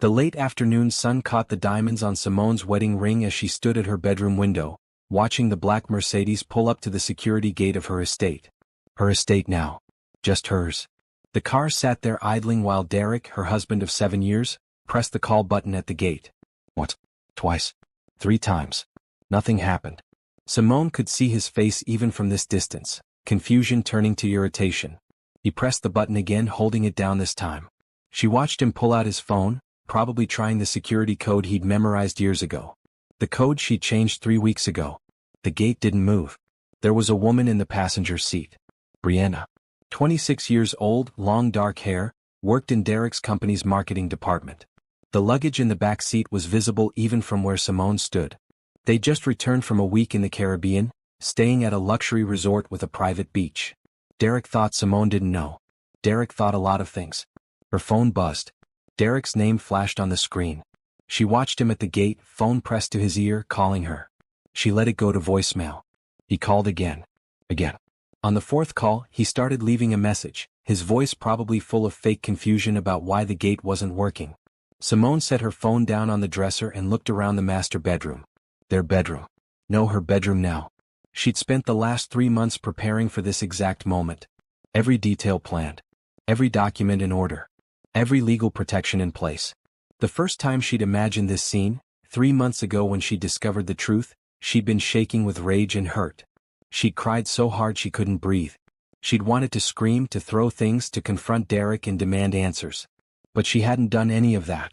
The late afternoon sun caught the diamonds on Simone's wedding ring as she stood at her bedroom window, watching the black Mercedes pull up to the security gate of her estate. Her estate now. Just hers. The car sat there idling while Derek, her husband of 7 years, pressed the call button at the gate. Once, twice, 3 times. Nothing happened. Simone could see his face even from this distance, confusion turning to irritation. He pressed the button again, holding it down this time. She watched him pull out his phone, probably trying the security code he'd memorized years ago. The code she'd changed 3 weeks ago. The gate didn't move. There was a woman in the passenger seat. Brianna. 26 years old, long dark hair, worked in Derek's company's marketing department. The luggage in the back seat was visible even from where Simone stood. They'd just returned from a week in the Caribbean, staying at a luxury resort with a private beach. Derek thought Simone didn't know. Derek thought a lot of things. Her phone buzzed. Derek's name flashed on the screen. She watched him at the gate, phone pressed to his ear, calling her. She let it go to voicemail. He called again. Again. On the 4th call, he started leaving a message, his voice probably full of fake confusion about why the gate wasn't working. Simone set her phone down on the dresser and looked around the master bedroom. Their bedroom. No, her bedroom now. She'd spent the last 3 months preparing for this exact moment. Every detail planned. Every document in order. Every legal protection in place. The first time she'd imagined this scene, 3 months ago when she discovered the truth, she'd been shaking with rage and hurt. She'd cried so hard she couldn't breathe. She'd wanted to scream, to throw things, to confront Derek and demand answers. But she hadn't done any of that.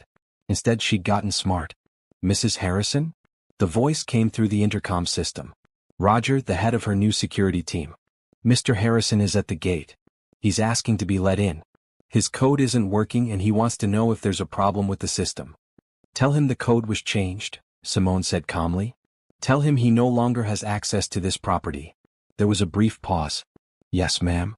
Instead, she'd gotten smart. Mrs. Harrison? The voice came through the intercom system. Roger, the head of her new security team. Mr. Harrison is at the gate. He's asking to be let in. His code isn't working and he wants to know if there's a problem with the system. Tell him the code was changed, Simone said calmly. Tell him he no longer has access to this property. There was a brief pause. Yes, ma'am.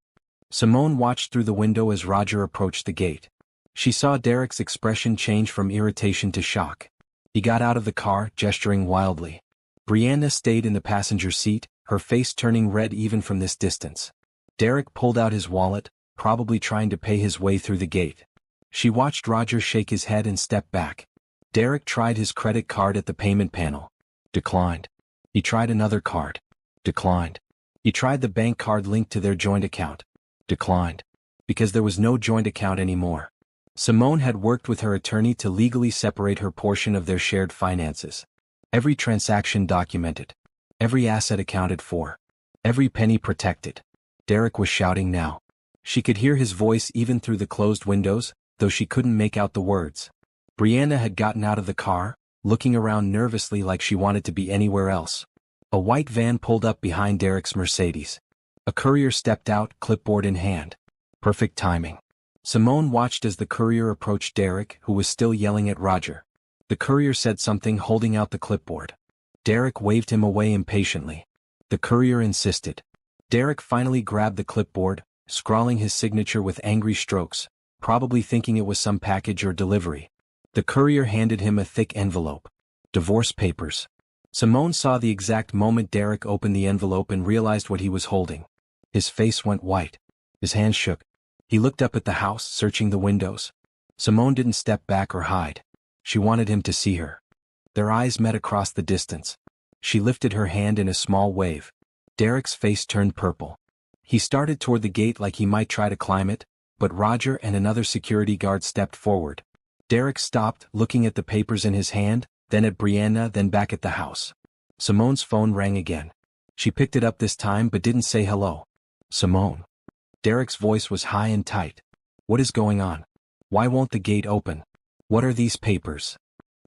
Simone watched through the window as Roger approached the gate. She saw Derek's expression change from irritation to shock. He got out of the car, gesturing wildly. Brianna stayed in the passenger seat, her face turning red even from this distance. Derek pulled out his wallet, probably trying to pay his way through the gate. She watched Roger shake his head and step back. Derek tried his credit card at the payment panel. Declined. He tried another card. Declined. He tried the bank card linked to their joint account. Declined. Because there was no joint account anymore. Simone had worked with her attorney to legally separate her portion of their shared finances. Every transaction documented. Every asset accounted for. Every penny protected. Derek was shouting now. She could hear his voice even through the closed windows, though she couldn't make out the words. Brianna had gotten out of the car, looking around nervously like she wanted to be anywhere else. A white van pulled up behind Derek's Mercedes. A courier stepped out, clipboard in hand. Perfect timing. Simone watched as the courier approached Derek, who was still yelling at Roger. The courier said something, holding out the clipboard. Derek waved him away impatiently. The courier insisted. Derek finally grabbed the clipboard, scrawling his signature with angry strokes, probably thinking it was some package or delivery. The courier handed him a thick envelope. Divorce papers. Simone saw the exact moment Derek opened the envelope and realized what he was holding. His face went white. His hands shook. He looked up at the house, searching the windows. Simone didn't step back or hide. She wanted him to see her. Their eyes met across the distance. She lifted her hand in a small wave. Derek's face turned purple. He started toward the gate like he might try to climb it, but Roger and another security guard stepped forward. Derek stopped, looking at the papers in his hand, then at Brianna, then back at the house. Simone's phone rang again. She picked it up this time but didn't say hello. Simone. Derek's voice was high and tight. What is going on? Why won't the gate open? What are these papers?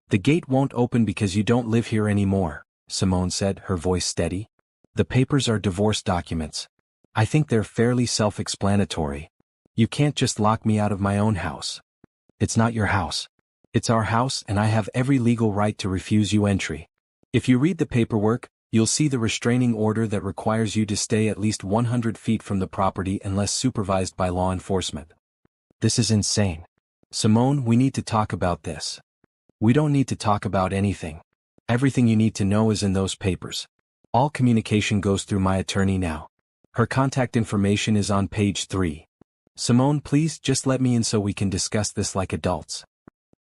The gate won't open because you don't live here anymore, Simone said, her voice steady. The papers are divorce documents. I think they're fairly self-explanatory. You can't just lock me out of my own house. It's not your house. It's our house and I have every legal right to refuse you entry. If you read the paperwork, you'll see the restraining order that requires you to stay at least 100 feet from the property unless supervised by law enforcement. This is insane. Simone, we need to talk about this. We don't need to talk about anything. Everything you need to know is in those papers. All communication goes through my attorney now. Her contact information is on page 3. Simone, please just let me in so we can discuss this like adults.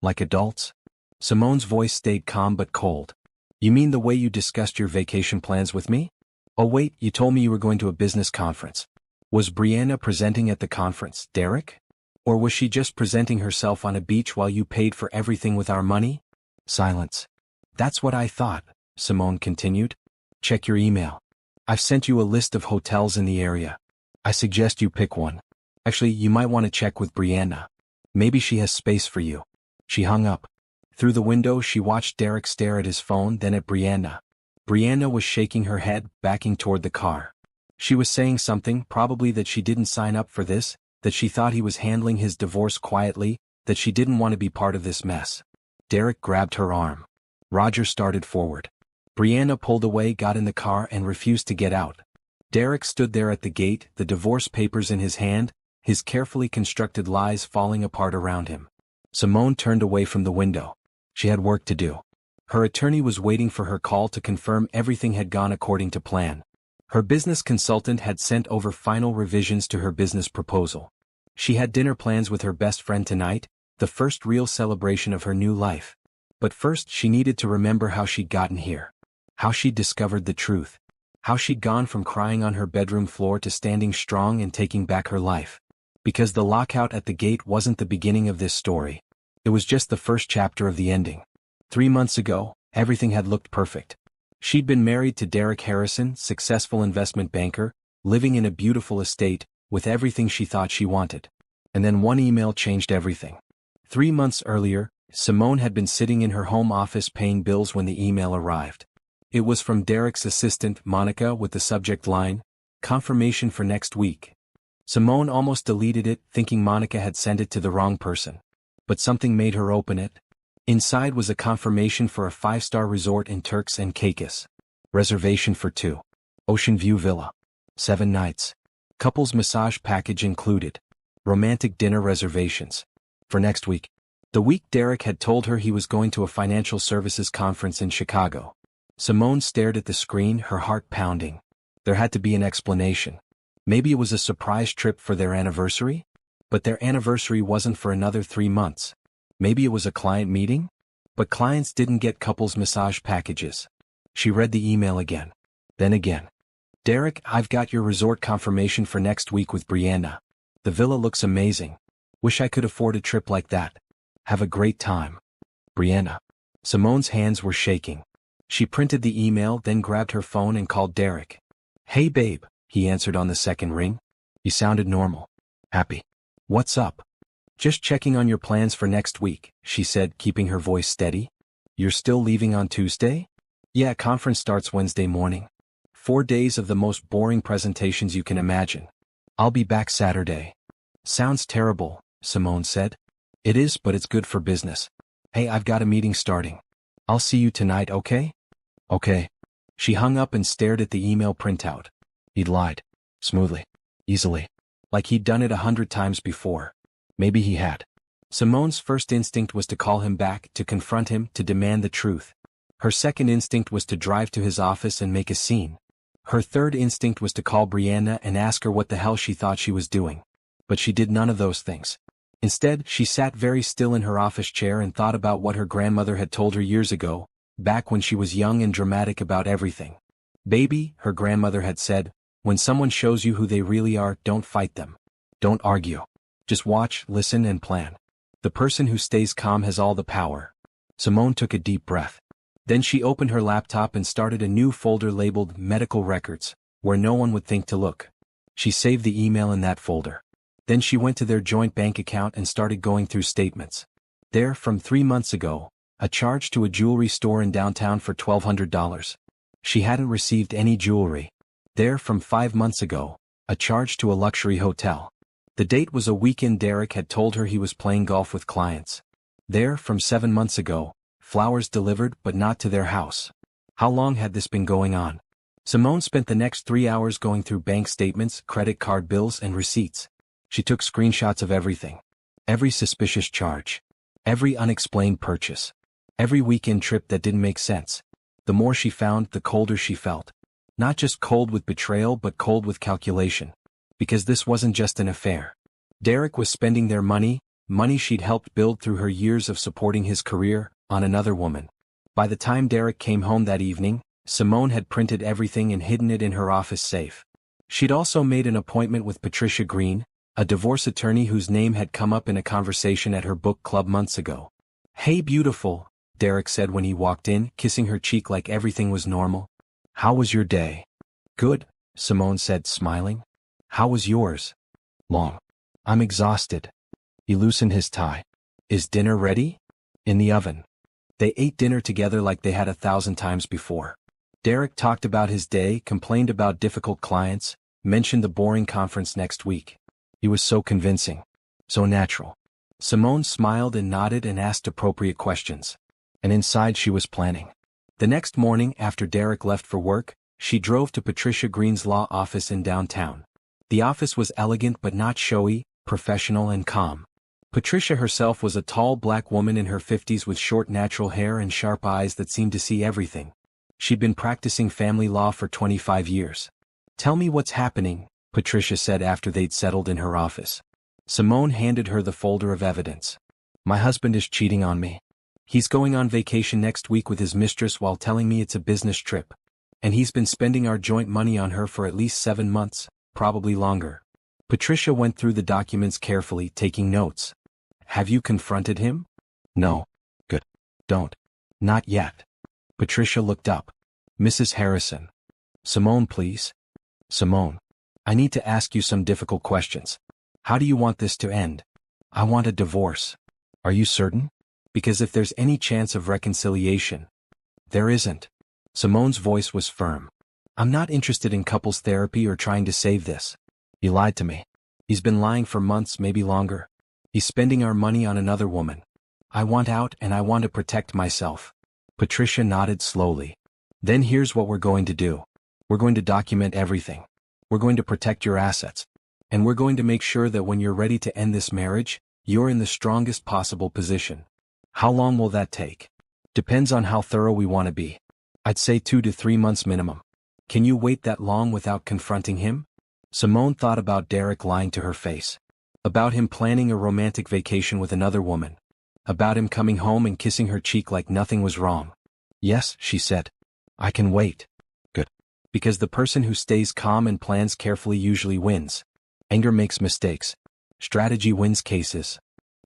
Like adults? Simone's voice stayed calm but cold. You mean the way you discussed your vacation plans with me? Oh wait, you told me you were going to a business conference. Was Brianna presenting at the conference, Derek? Or was she just presenting herself on a beach while you paid for everything with our money? Silence. That's what I thought, Simone continued. Check your email. I've sent you a list of hotels in the area. I suggest you pick one. Actually, you might want to check with Brianna. Maybe she has space for you. She hung up. Through the window she watched Derek stare at his phone, then at Brianna. Brianna was shaking her head, backing toward the car. She was saying something, probably that she didn't sign up for this, that she thought he was handling his divorce quietly, that she didn't want to be part of this mess. Derek grabbed her arm. Roger started forward. Brianna pulled away, got in the car, and refused to get out. Derek stood there at the gate, the divorce papers in his hand, his carefully constructed lies falling apart around him. Simone turned away from the window. She had work to do. Her attorney was waiting for her call to confirm everything had gone according to plan. Her business consultant had sent over final revisions to her business proposal. She had dinner plans with her best friend tonight, the first real celebration of her new life. But first she needed to remember how she'd gotten here. How she'd discovered the truth. How she'd gone from crying on her bedroom floor to standing strong and taking back her life. Because the lockout at the gate wasn't the beginning of this story. It was just the first chapter of the ending. 3 months ago, everything had looked perfect. She'd been married to Derek Harrison, successful investment banker, living in a beautiful estate, with everything she thought she wanted. And then one email changed everything. 3 months earlier, Simone had been sitting in her home office paying bills when the email arrived. It was from Derek's assistant, Monica, with the subject line, "Confirmation for next week." Simone almost deleted it, thinking Monica had sent it to the wrong person. But something made her open it. Inside was a confirmation for a 5-star resort in Turks and Caicos. Reservation for 2. Ocean View Villa. 7 nights. Couples massage package included. Romantic dinner reservations. For next week. The week Derek had told her he was going to a financial services conference in Chicago. Simone stared at the screen, her heart pounding. There had to be an explanation. Maybe it was a surprise trip for their anniversary? But their anniversary wasn't for another 3 months. Maybe it was a client meeting? But clients didn't get couples massage packages. She read the email again. Then again. Derek, I've got your resort confirmation for next week with Brianna. The villa looks amazing. Wish I could afford a trip like that. Have a great time. Brianna. Simone's hands were shaking. She printed the email, then grabbed her phone and called Derek. Hey babe, he answered on the second ring. He sounded normal. Happy. What's up? Just checking on your plans for next week, she said, keeping her voice steady. You're still leaving on Tuesday? Yeah, conference starts Wednesday morning. 4 days of the most boring presentations you can imagine. I'll be back Saturday. Sounds terrible, Simone said. It is, but it's good for business. Hey, I've got a meeting starting. I'll see you tonight, okay? Okay. She hung up and stared at the email printout. He'd lied. Smoothly. Easily. Like he'd done it 100 times before. Maybe he had. Simone's first instinct was to call him back, to confront him, to demand the truth. Her second instinct was to drive to his office and make a scene. Her third instinct was to call Brianna and ask her what the hell she thought she was doing. But she did none of those things. Instead, she sat very still in her office chair and thought about what her grandmother had told her years ago, back when she was young and dramatic about everything. Baby, her grandmother had said, when someone shows you who they really are, don't fight them. Don't argue. Just watch, listen, and plan. The person who stays calm has all the power. Simone took a deep breath. Then she opened her laptop and started a new folder labeled Medical Records, where no one would think to look. She saved the email in that folder. Then she went to their joint bank account and started going through statements. There, from 3 months ago, a charge to a jewelry store in downtown for $1,200. She hadn't received any jewelry. There, from 5 months ago, a charge to a luxury hotel. The date was a weekend Derek had told her he was playing golf with clients. There, from 7 months ago, flowers delivered but not to their house. How long had this been going on? Simone spent the next 3 hours going through bank statements, credit card bills, and receipts. She took screenshots of everything. Every suspicious charge. Every unexplained purchase. Every weekend trip that didn't make sense. The more she found, the colder she felt. Not just cold with betrayal, but cold with calculation. Because this wasn't just an affair. Derek was spending their money, money she'd helped build through her years of supporting his career, on another woman. By the time Derek came home that evening, Simone had printed everything and hidden it in her office safe. She'd also made an appointment with Patricia Green, a divorce attorney whose name had come up in a conversation at her book club months ago. "Hey beautiful," Derek said when he walked in, kissing her cheek like everything was normal. "How was your day?" "Good," Simone said, smiling. "How was yours?" "Long. I'm exhausted." He loosened his tie. "Is dinner ready?" "In the oven." They ate dinner together like they had 1,000 times before. Derek talked about his day, complained about difficult clients, mentioned the boring conference next week. He was so convincing. So natural. Simone smiled and nodded and asked appropriate questions. And inside she was planning. The next morning, after Derek left for work, she drove to Patricia Green's law office in downtown. The office was elegant but not showy, professional and calm. Patricia herself was a tall black woman in her 50s with short natural hair and sharp eyes that seemed to see everything. She'd been practicing family law for 25 years. "Tell me what's happening," Patricia said after they'd settled in her office. Simone handed her the folder of evidence. "My husband is cheating on me. He's going on vacation next week with his mistress while telling me it's a business trip. And he's been spending our joint money on her for at least 7 months, probably longer." Patricia went through the documents carefully, taking notes. "Have you confronted him?" "No." "Good. Don't." "Not yet." Patricia looked up. "Mrs. Harrison." "Simone, please." "Simone. I need to ask you some difficult questions. How do you want this to end?" "I want a divorce." "Are you certain? Because if there's any chance of reconciliation." "There isn't." Simone's voice was firm. "I'm not interested in couples therapy or trying to save this. He lied to me. He's been lying for months, maybe longer. He's spending our money on another woman. I want out and I want to protect myself." Patricia nodded slowly. "Then here's what we're going to do. We're going to document everything. We're going to protect your assets. And we're going to make sure that when you're ready to end this marriage, you're in the strongest possible position." "How long will that take?" "Depends on how thorough we want to be. I'd say 2 to 3 months minimum." "Can you wait that long without confronting him?" Simone thought about Derek lying to her face. About him planning a romantic vacation with another woman. About him coming home and kissing her cheek like nothing was wrong. "Yes," she said. "I can wait." "Good. Because the person who stays calm and plans carefully usually wins. Anger makes mistakes. Strategy wins cases."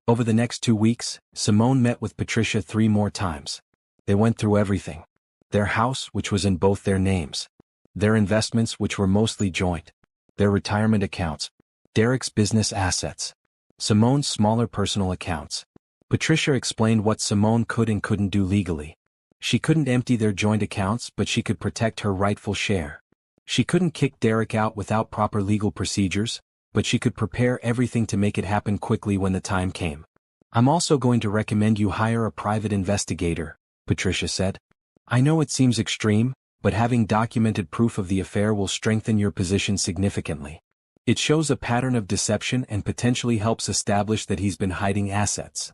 Over the next 2 weeks, Simone met with Patricia 3 more times. They went through everything. Their house, which was in both their names. Their investments, which were mostly joint. Their retirement accounts. Derek's business assets. Simone's smaller personal accounts. Patricia explained what Simone could and couldn't do legally. She couldn't empty their joint accounts, but she could protect her rightful share. She couldn't kick Derek out without proper legal procedures, but she could prepare everything to make it happen quickly when the time came. "I'm also going to recommend you hire a private investigator," Patricia said. "I know it seems extreme, but having documented proof of the affair will strengthen your position significantly. It shows a pattern of deception and potentially helps establish that he's been hiding assets."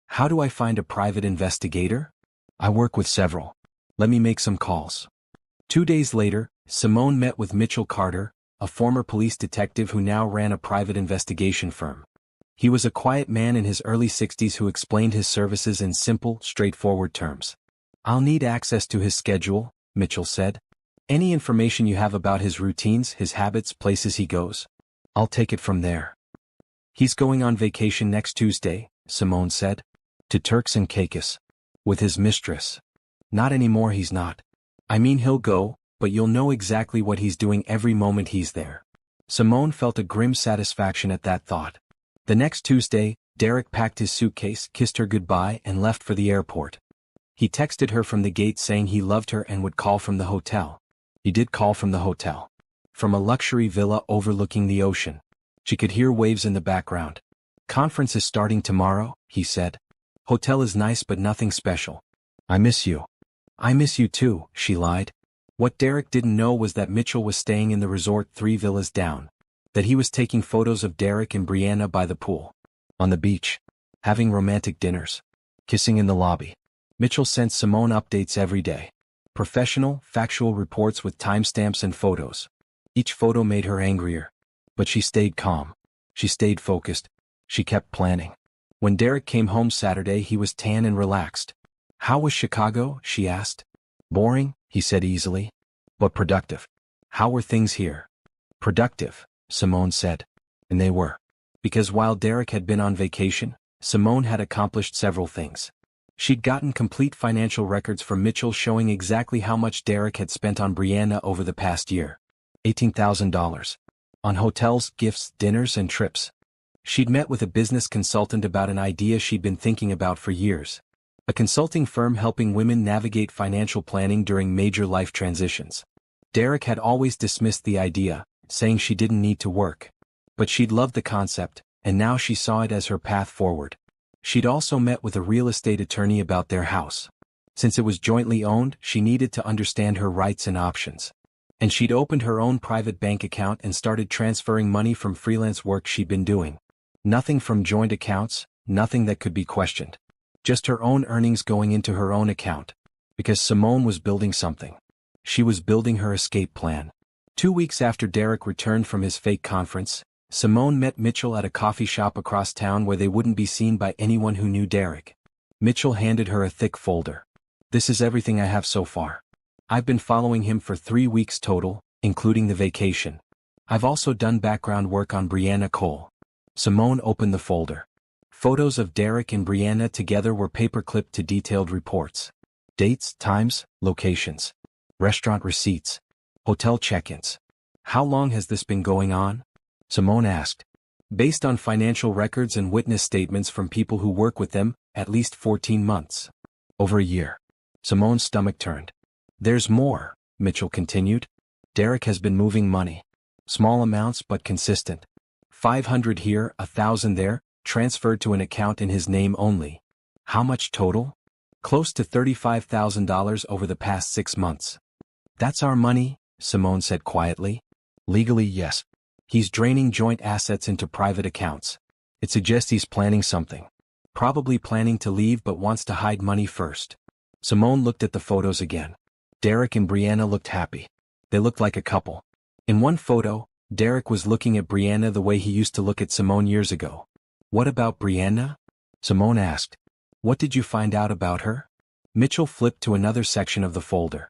"How do I find a private investigator?" "I work with several. Let me make some calls." 2 days later, Simone met with Mitchell Carter, a former police detective who now ran a private investigation firm. He was a quiet man in his early 60s who explained his services in simple, straightforward terms. "I'll need access to his schedule," Mitchell said. "Any information you have about his routines, his habits, places he goes. I'll take it from there." "He's going on vacation next Tuesday," Simone said. "To Turks and Caicos. With his mistress." "Not anymore, he's not. I mean he'll go, but you'll know exactly what he's doing every moment he's there." Simone felt a grim satisfaction at that thought. The next Tuesday, Derek packed his suitcase, kissed her goodbye, and left for the airport. He texted her from the gate saying he loved her and would call from the hotel. He did call from the hotel. From a luxury villa overlooking the ocean. She could hear waves in the background. "Conference is starting tomorrow," he said. "Hotel is nice but nothing special. I miss you." "I miss you too," she lied. What Derek didn't know was that Mitchell was staying in the resort 3 villas down. That he was taking photos of Derek and Brianna by the pool. On the beach. Having romantic dinners. Kissing in the lobby. Mitchell sent Simone updates every day. Professional, factual reports with timestamps and photos. Each photo made her angrier. But she stayed calm. She stayed focused. She kept planning. When Derek came home Saturday, he was tan and relaxed. "How was Chicago?" she asked. "Boring," he said easily. "But productive. How were things here?" "Productive," Simone said. And they were. Because while Derek had been on vacation, Simone had accomplished several things. She'd gotten complete financial records from Mitchell showing exactly how much Derek had spent on Brianna over the past year. $18,000. On hotels, gifts, dinners, and trips. She'd met with a business consultant about an idea she'd been thinking about for years. A consulting firm helping women navigate financial planning during major life transitions. Derek had always dismissed the idea, saying she didn't need to work. But she'd loved the concept, and now she saw it as her path forward. She'd also met with a real estate attorney about their house. Since it was jointly owned, she needed to understand her rights and options. And she'd opened her own private bank account and started transferring money from freelance work she'd been doing. Nothing from joint accounts, nothing that could be questioned. Just her own earnings going into her own account. Because Simone was building something. She was building her escape plan. 2 weeks after Derek returned from his fake conference, Simone met Mitchell at a coffee shop across town where they wouldn't be seen by anyone who knew Derek. Mitchell handed her a thick folder. "This is everything I have so far. I've been following him for 3 weeks total, including the vacation. I've also done background work on Brianna Cole." Simone opened the folder. Photos of Derek and Brianna together were paperclipped to detailed reports. Dates, times, locations. Restaurant receipts. Hotel check-ins. "How long has this been going on?" Simone asked. "Based on financial records and witness statements from people who work with them, at least 14 months. Over a year." Simone's stomach turned. "There's more," Mitchell continued. "Derek has been moving money. Small amounts but consistent. 500 here, 1,000 there, transferred to an account in his name only. How much total? Close to $35,000 over the past 6 months. That's our money," Simone said quietly. "Legally, yes. He's draining joint assets into private accounts. It suggests he's planning something. Probably planning to leave but wants to hide money first." Simone looked at the photos again. Derek and Brianna looked happy. They looked like a couple. In one photo, Derek was looking at Brianna the way he used to look at Simone years ago. "What about Brianna?" Simone asked. "What did you find out about her?" Mitchell flipped to another section of the folder.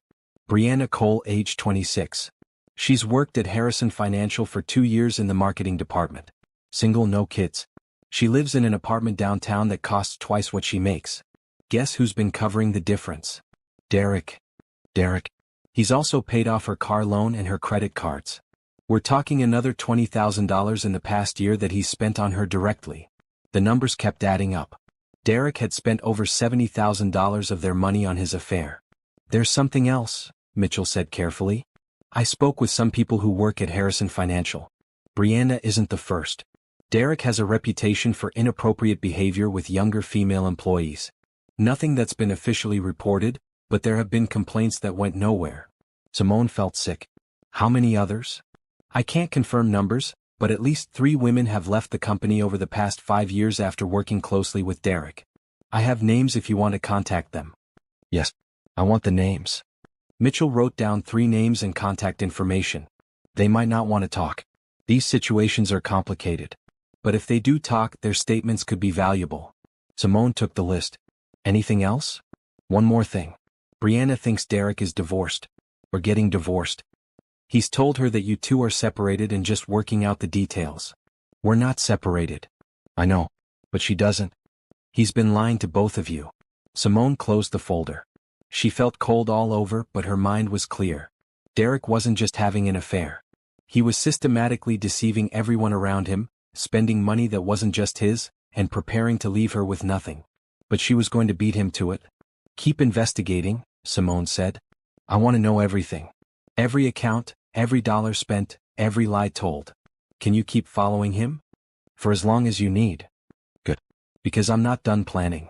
"Brianna Cole, age 26. She's worked at Harrison Financial for 2 years in the marketing department. Single, no kids. She lives in an apartment downtown that costs twice what she makes. Guess who's been covering the difference? Derek. Derek. He's also paid off her car loan and her credit cards. We're talking another $20,000 in the past year that he's spent on her directly." The numbers kept adding up. Derek had spent over $70,000 of their money on his affair. "There's something else," Mitchell said carefully. "I spoke with some people who work at Harrison Financial. Brianna isn't the first. Derek has a reputation for inappropriate behavior with younger female employees. Nothing that's been officially reported, but there have been complaints that went nowhere." Simone felt sick. "How many others?" "I can't confirm numbers, but at least 3 women have left the company over the past 5 years after working closely with Derek. I have names if you want to contact them." "Yes, I want the names." Mitchell wrote down 3 names and contact information. "They might not want to talk. These situations are complicated. But if they do talk, their statements could be valuable." Simone took the list. "Anything else?" "One more thing. Brianna thinks Derek is divorced. Or getting divorced. He's told her that you two are separated and just working out the details." "We're not separated." "I know. But she doesn't." "He's been lying to both of you." Simone closed the folder. She felt cold all over, but her mind was clear. Derek wasn't just having an affair. He was systematically deceiving everyone around him, spending money that wasn't just his, and preparing to leave her with nothing. But she was going to beat him to it. "Keep investigating," Simone said. "I want to know everything. Every account, every dollar spent, every lie told. Can you keep following him?" "For as long as you need." "Good. Because I'm not done planning."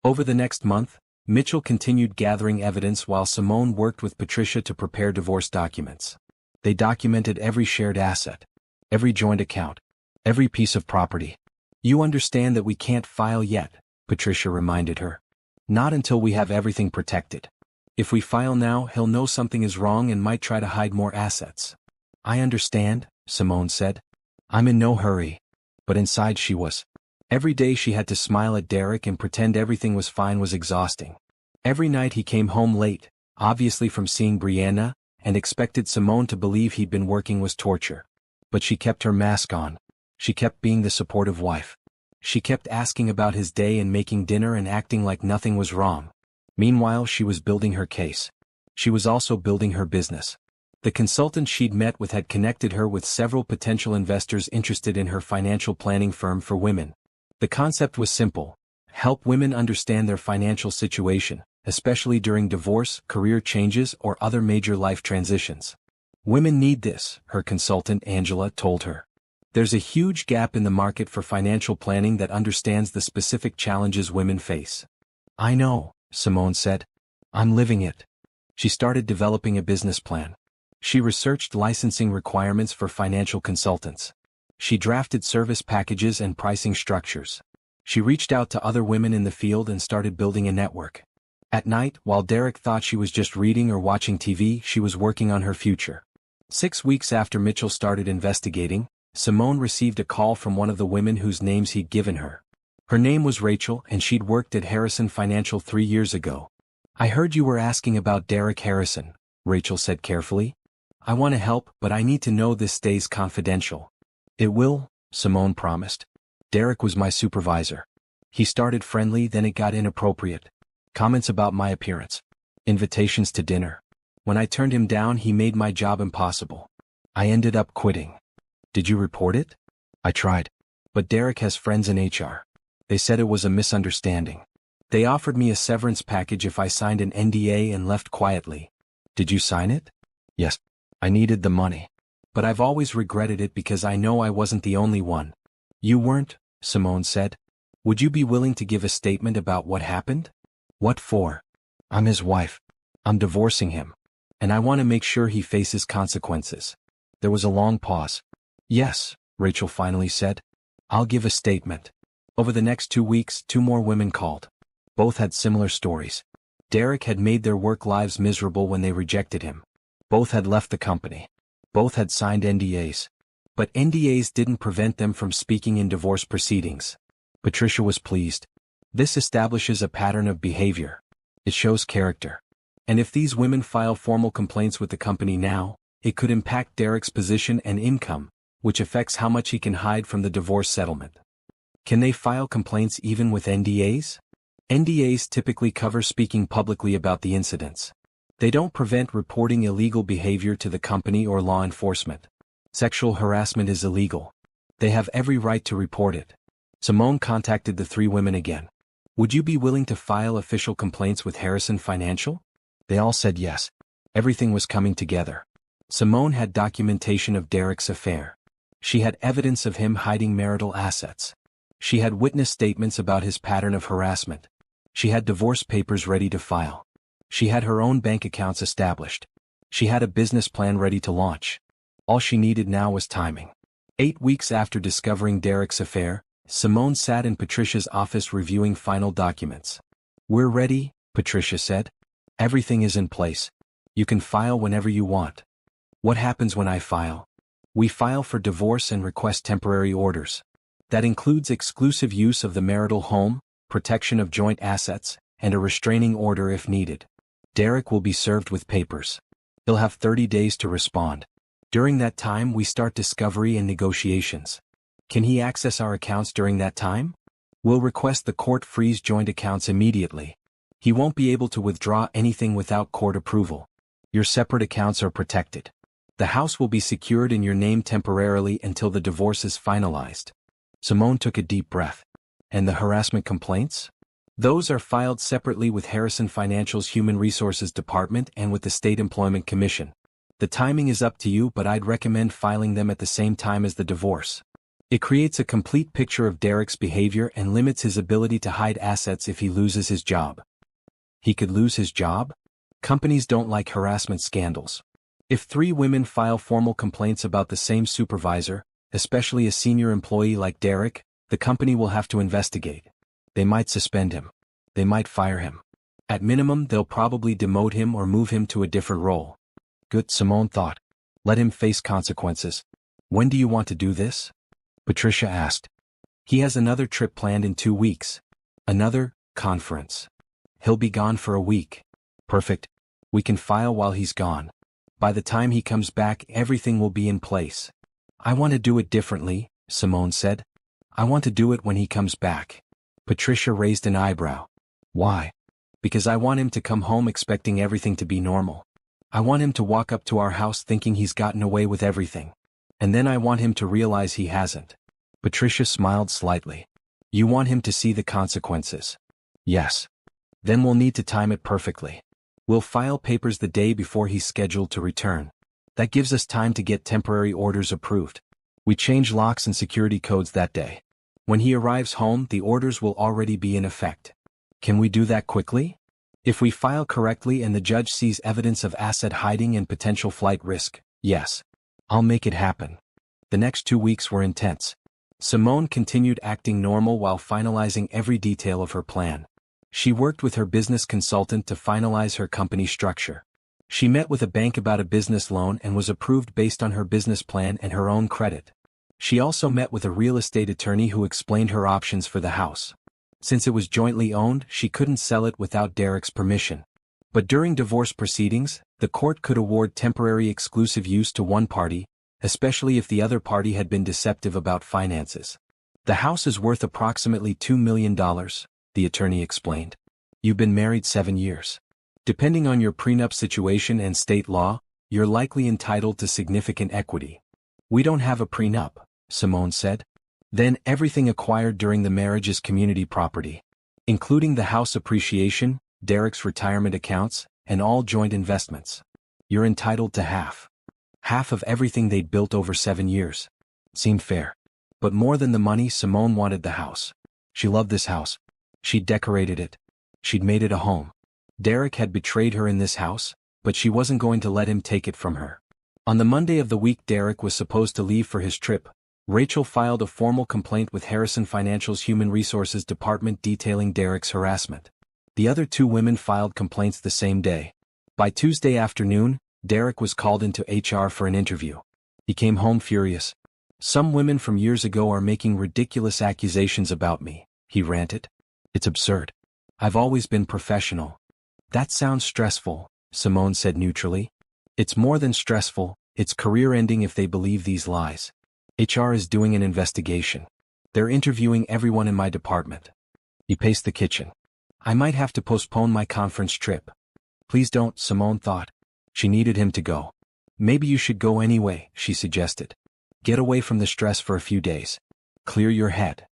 Over the next month, Mitchell continued gathering evidence while Simone worked with Patricia to prepare divorce documents. They documented every shared asset, every joint account, every piece of property. "You understand that we can't file yet," Patricia reminded her. "Not until we have everything protected. If we file now, he'll know something is wrong and might try to hide more assets." "I understand," Simone said. "I'm in no hurry." But inside she was. Every day she had to smile at Derek and pretend everything was fine was exhausting. Every night he came home late, obviously from seeing Brianna, and expected Simone to believe he'd been working was torture. But she kept her mask on. She kept being the supportive wife. She kept asking about his day and making dinner and acting like nothing was wrong. Meanwhile, she was building her case. She was also building her business. The consultant she'd met with had connected her with several potential investors interested in her financial planning firm for women. The concept was simple: help women understand their financial situation, especially during divorce, career changes, or other major life transitions. Women need this, her consultant Angela told her. There's a huge gap in the market for financial planning that understands the specific challenges women face. I know, Simone said. I'm living it. She started developing a business plan. She researched licensing requirements for financial consultants. She drafted service packages and pricing structures. She reached out to other women in the field and started building a network. At night, while Derek thought she was just reading or watching TV, she was working on her future. 6 weeks after Mitchell started investigating, Simone received a call from one of the women whose names he'd given her. Her name was Rachel, and she'd worked at Harrison Financial 3 years ago. I heard you were asking about Derek Harrison, Rachel said carefully. I want to help, but I need to know this stays confidential. It will, Simone promised. Derek was my supervisor. He started friendly, then it got inappropriate. Comments about my appearance. Invitations to dinner. When I turned him down, he made my job impossible. I ended up quitting. Did you report it? I tried. But Derek has friends in HR. They said it was a misunderstanding. They offered me a severance package if I signed an NDA and left quietly. Did you sign it? Yes. I needed the money. But I've always regretted it because I know I wasn't the only one. You weren't, Simone said. Would you be willing to give a statement about what happened? What for? I'm his wife. I'm divorcing him. And I want to make sure he faces consequences. There was a long pause. Yes, Rachel finally said. I'll give a statement. Over the next 2 weeks, 2 more women called. Both had similar stories. Derek had made their work lives miserable when they rejected him. Both had left the company. Both had signed NDAs. But NDAs didn't prevent them from speaking in divorce proceedings. Patricia was pleased. This establishes a pattern of behavior. It shows character. And if these women file formal complaints with the company now, it could impact Derek's position and income, which affects how much he can hide from the divorce settlement. Can they file complaints even with NDAs? NDAs typically cover speaking publicly about the incidents. They don't prevent reporting illegal behavior to the company or law enforcement. Sexual harassment is illegal. They have every right to report it. Simone contacted the 3 women again. Would you be willing to file official complaints with Harrison Financial? They all said yes. Everything was coming together. Simone had documentation of Derek's affair. She had evidence of him hiding marital assets. She had witness statements about his pattern of harassment. She had divorce papers ready to file. She had her own bank accounts established. She had a business plan ready to launch. All she needed now was timing. 8 weeks after discovering Derek's affair, Simone sat in Patricia's office reviewing final documents. We're ready, Patricia said. Everything is in place. You can file whenever you want. What happens when I file? We file for divorce and request temporary orders. That includes exclusive use of the marital home, protection of joint assets, and a restraining order if needed. Derek will be served with papers. He'll have 30 days to respond. During that time, we start discovery and negotiations. Can he access our accounts during that time? We'll request the court freeze joint accounts immediately. He won't be able to withdraw anything without court approval. Your separate accounts are protected. The house will be secured in your name temporarily until the divorce is finalized. Simone took a deep breath. And the harassment complaints? Those are filed separately with Harrison Financial's Human Resources Department and with the State Employment Commission. The timing is up to you, but I'd recommend filing them at the same time as the divorce. It creates a complete picture of Derek's behavior and limits his ability to hide assets if he loses his job. He could lose his job? Companies don't like harassment scandals. If 3 women file formal complaints about the same supervisor, especially a senior employee like Derek, the company will have to investigate. They might suspend him. They might fire him. At minimum, they'll probably demote him or move him to a different role. Good, Simone thought. Let him face consequences. When do you want to do this? Patricia asked. He has another trip planned in 2 weeks. Another conference. He'll be gone for a week. Perfect. We can file while he's gone. By the time he comes back, everything will be in place. I want to do it differently, Simone said. I want to do it when he comes back. Patricia raised an eyebrow. Why? Because I want him to come home expecting everything to be normal. I want him to walk up to our house thinking he's gotten away with everything. And then I want him to realize he hasn't. Patricia smiled slightly. You want him to see the consequences? Yes. Then we'll need to time it perfectly. We'll file papers the day before he's scheduled to return. That gives us time to get temporary orders approved. We change locks and security codes that day. When he arrives home, the orders will already be in effect. Can we do that quickly? If we file correctly and the judge sees evidence of asset hiding and potential flight risk, yes. I'll make it happen. The next 2 weeks were intense. Simone continued acting normal while finalizing every detail of her plan. She worked with her business consultant to finalize her company structure. She met with a bank about a business loan and was approved based on her business plan and her own credit. She also met with a real estate attorney who explained her options for the house. Since it was jointly owned, she couldn't sell it without Derek's permission. But during divorce proceedings, the court could award temporary exclusive use to one party, especially if the other party had been deceptive about finances. The house is worth approximately $2 million, the attorney explained. You've been married 7 years. Depending on your prenup situation and state law, you're likely entitled to significant equity. We don't have a prenup, Simone said. Then everything acquired during the marriage is community property, including the house appreciation, Derek's retirement accounts, and all joint investments. You're entitled to half. Half of everything they'd built over 7 years. Seemed fair. But more than the money, Simone wanted the house. She loved this house. She'd decorated it. She'd made it a home. Derek had betrayed her in this house, but she wasn't going to let him take it from her. On the Monday of the week Derek was supposed to leave for his trip, Rachel filed a formal complaint with Harrison Financial's Human Resources Department detailing Derek's harassment. The other 2 women filed complaints the same day. By Tuesday afternoon, Derek was called into HR for an interview. He came home furious. Some women from years ago are making ridiculous accusations about me, he ranted. It's absurd. I've always been professional. That sounds stressful, Simone said neutrally. It's more than stressful, it's career-ending if they believe these lies. HR is doing an investigation. They're interviewing everyone in my department. He paced the kitchen. I might have to postpone my conference trip. Please don't, Simone thought. She needed him to go. Maybe you should go anyway, she suggested. Get away from the stress for a few days. Clear your head.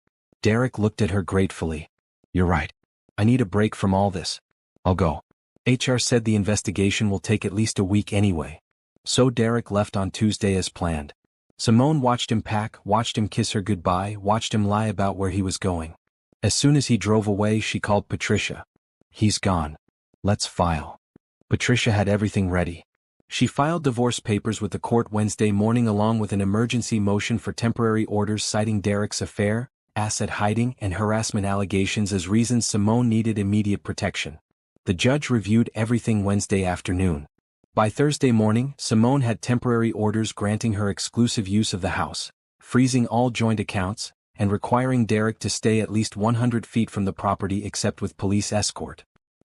Derek looked at her gratefully. You're right. I need a break from all this. I'll go. HR said the investigation will take at least a week anyway. So Derek left on Tuesday as planned. Simone watched him pack, watched him kiss her goodbye, watched him lie about where he was going. As soon as he drove away, she called Patricia. He's gone. Let's file. Patricia had everything ready. She filed divorce papers with the court Wednesday morning along with an emergency motion for temporary orders citing Derek's affair, asset hiding, and harassment allegations as reasons Simone needed immediate protection. The judge reviewed everything Wednesday afternoon. By Thursday morning, Simone had temporary orders granting her exclusive use of the house, freezing all joint accounts, and requiring Derek to stay at least 100 feet from the property except with police escort.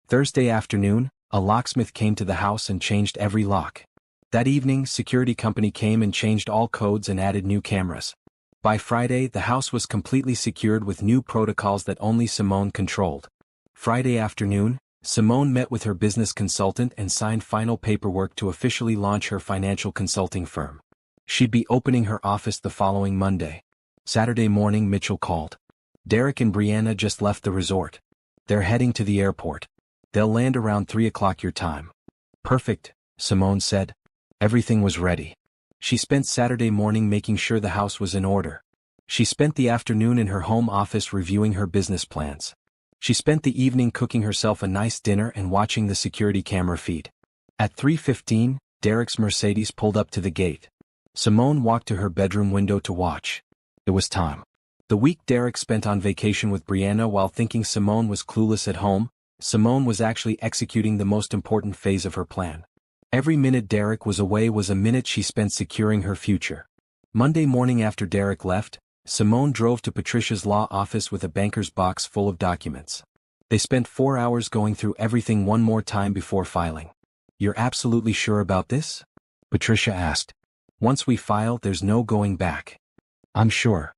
Thursday afternoon, a locksmith came to the house and changed every lock. That evening, security company came and changed all codes and added new cameras. By Friday, the house was completely secured with new protocols that only Simone controlled. Friday afternoon, Simone met with her business consultant and signed final paperwork to officially launch her financial consulting firm. She'd be opening her office the following Monday. Saturday morning, Mitchell called. Derek and Brianna just left the resort. They're heading to the airport. They'll land around 3 o'clock your time. Perfect, Simone said. Everything was ready. She spent Saturday morning making sure the house was in order. She spent the afternoon in her home office reviewing her business plans. She spent the evening cooking herself a nice dinner and watching the security camera feed. At 3:15, Derek's Mercedes pulled up to the gate. Simone walked to her bedroom window to watch. It was time. The week Derek spent on vacation with Brianna while thinking Simone was clueless at home, Simone was actually executing the most important phase of her plan. Every minute Derek was away was a minute she spent securing her future. Monday morning after Derek left, Simone drove to Patricia's law office with a banker's box full of documents. They spent 4 hours going through everything one more time before filing. "You're absolutely sure about this?" Patricia asked. "Once we file, there's no going back." "I'm sure."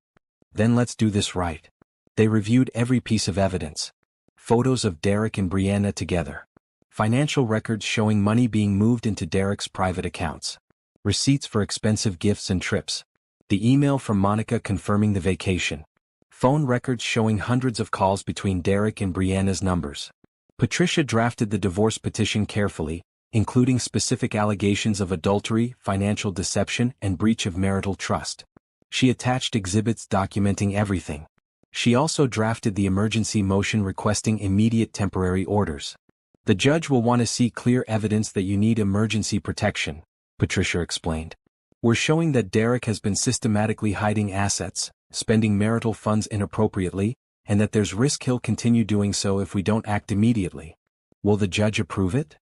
"Then let's do this right." They reviewed every piece of evidence. Photos of Derek and Brianna together. Financial records showing money being moved into Derek's private accounts. Receipts for expensive gifts and trips. The email from Monica confirming the vacation. Phone records showing hundreds of calls between Derek and Brianna's numbers. Patricia drafted the divorce petition carefully, including specific allegations of adultery, financial deception, and breach of marital trust. She attached exhibits documenting everything. She also drafted the emergency motion requesting immediate temporary orders. "The judge will want to see clear evidence that you need emergency protection," Patricia explained. "We're showing that Derek has been systematically hiding assets, spending marital funds inappropriately, and that there's risk he'll continue doing so if we don't act immediately." "Will the judge approve it?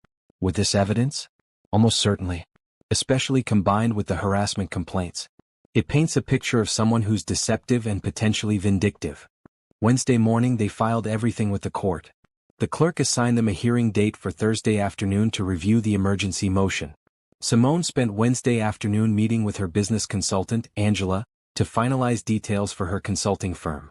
With this evidence?" "Almost certainly. Especially combined with the harassment complaints. It paints a picture of someone who's deceptive and potentially vindictive." Wednesday morning they filed everything with the court. The clerk assigned them a hearing date for Thursday afternoon to review the emergency motion. Simone spent Wednesday afternoon meeting with her business consultant, Angela, to finalize details for her consulting firm.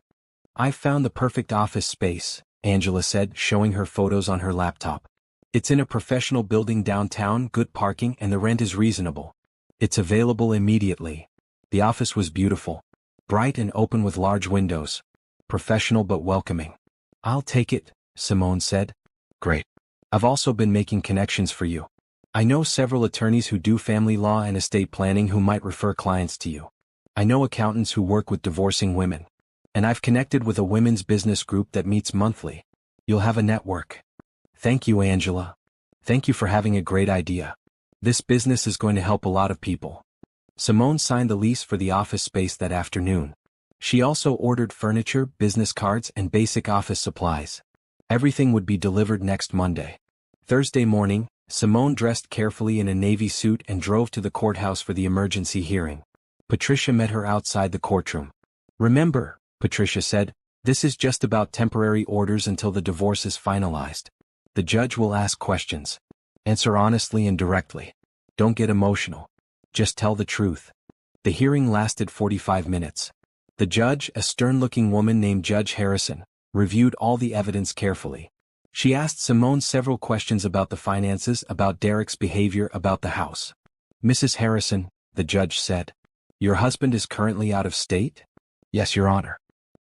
"I've found the perfect office space," Angela said, showing her photos on her laptop. "It's in a professional building downtown, good parking, and the rent is reasonable. It's available immediately." The office was beautiful. Bright and open with large windows. Professional but welcoming. "I'll take it," Simone said. "Great. I've also been making connections for you. I know several attorneys who do family law and estate planning who might refer clients to you. I know accountants who work with divorcing women. And I've connected with a women's business group that meets monthly. You'll have a network." "Thank you, Angela. Thank you for having a great idea. This business is going to help a lot of people." Simone signed the lease for the office space that afternoon. She also ordered furniture, business cards, and basic office supplies. Everything would be delivered next Monday. Thursday morning, Simone dressed carefully in a navy suit and drove to the courthouse for the emergency hearing. Patricia met her outside the courtroom. "Remember," Patricia said, "this is just about temporary orders until the divorce is finalized. The judge will ask questions. Answer honestly and directly. Don't get emotional. Just tell the truth." The hearing lasted 45 minutes. The judge, a stern-looking woman named Judge Harrison, reviewed all the evidence carefully. She asked Simone several questions about the finances, about Derek's behavior, about the house. "Mrs. Harrison," the judge said, "your husband is currently out of state?" "Yes, Your Honor."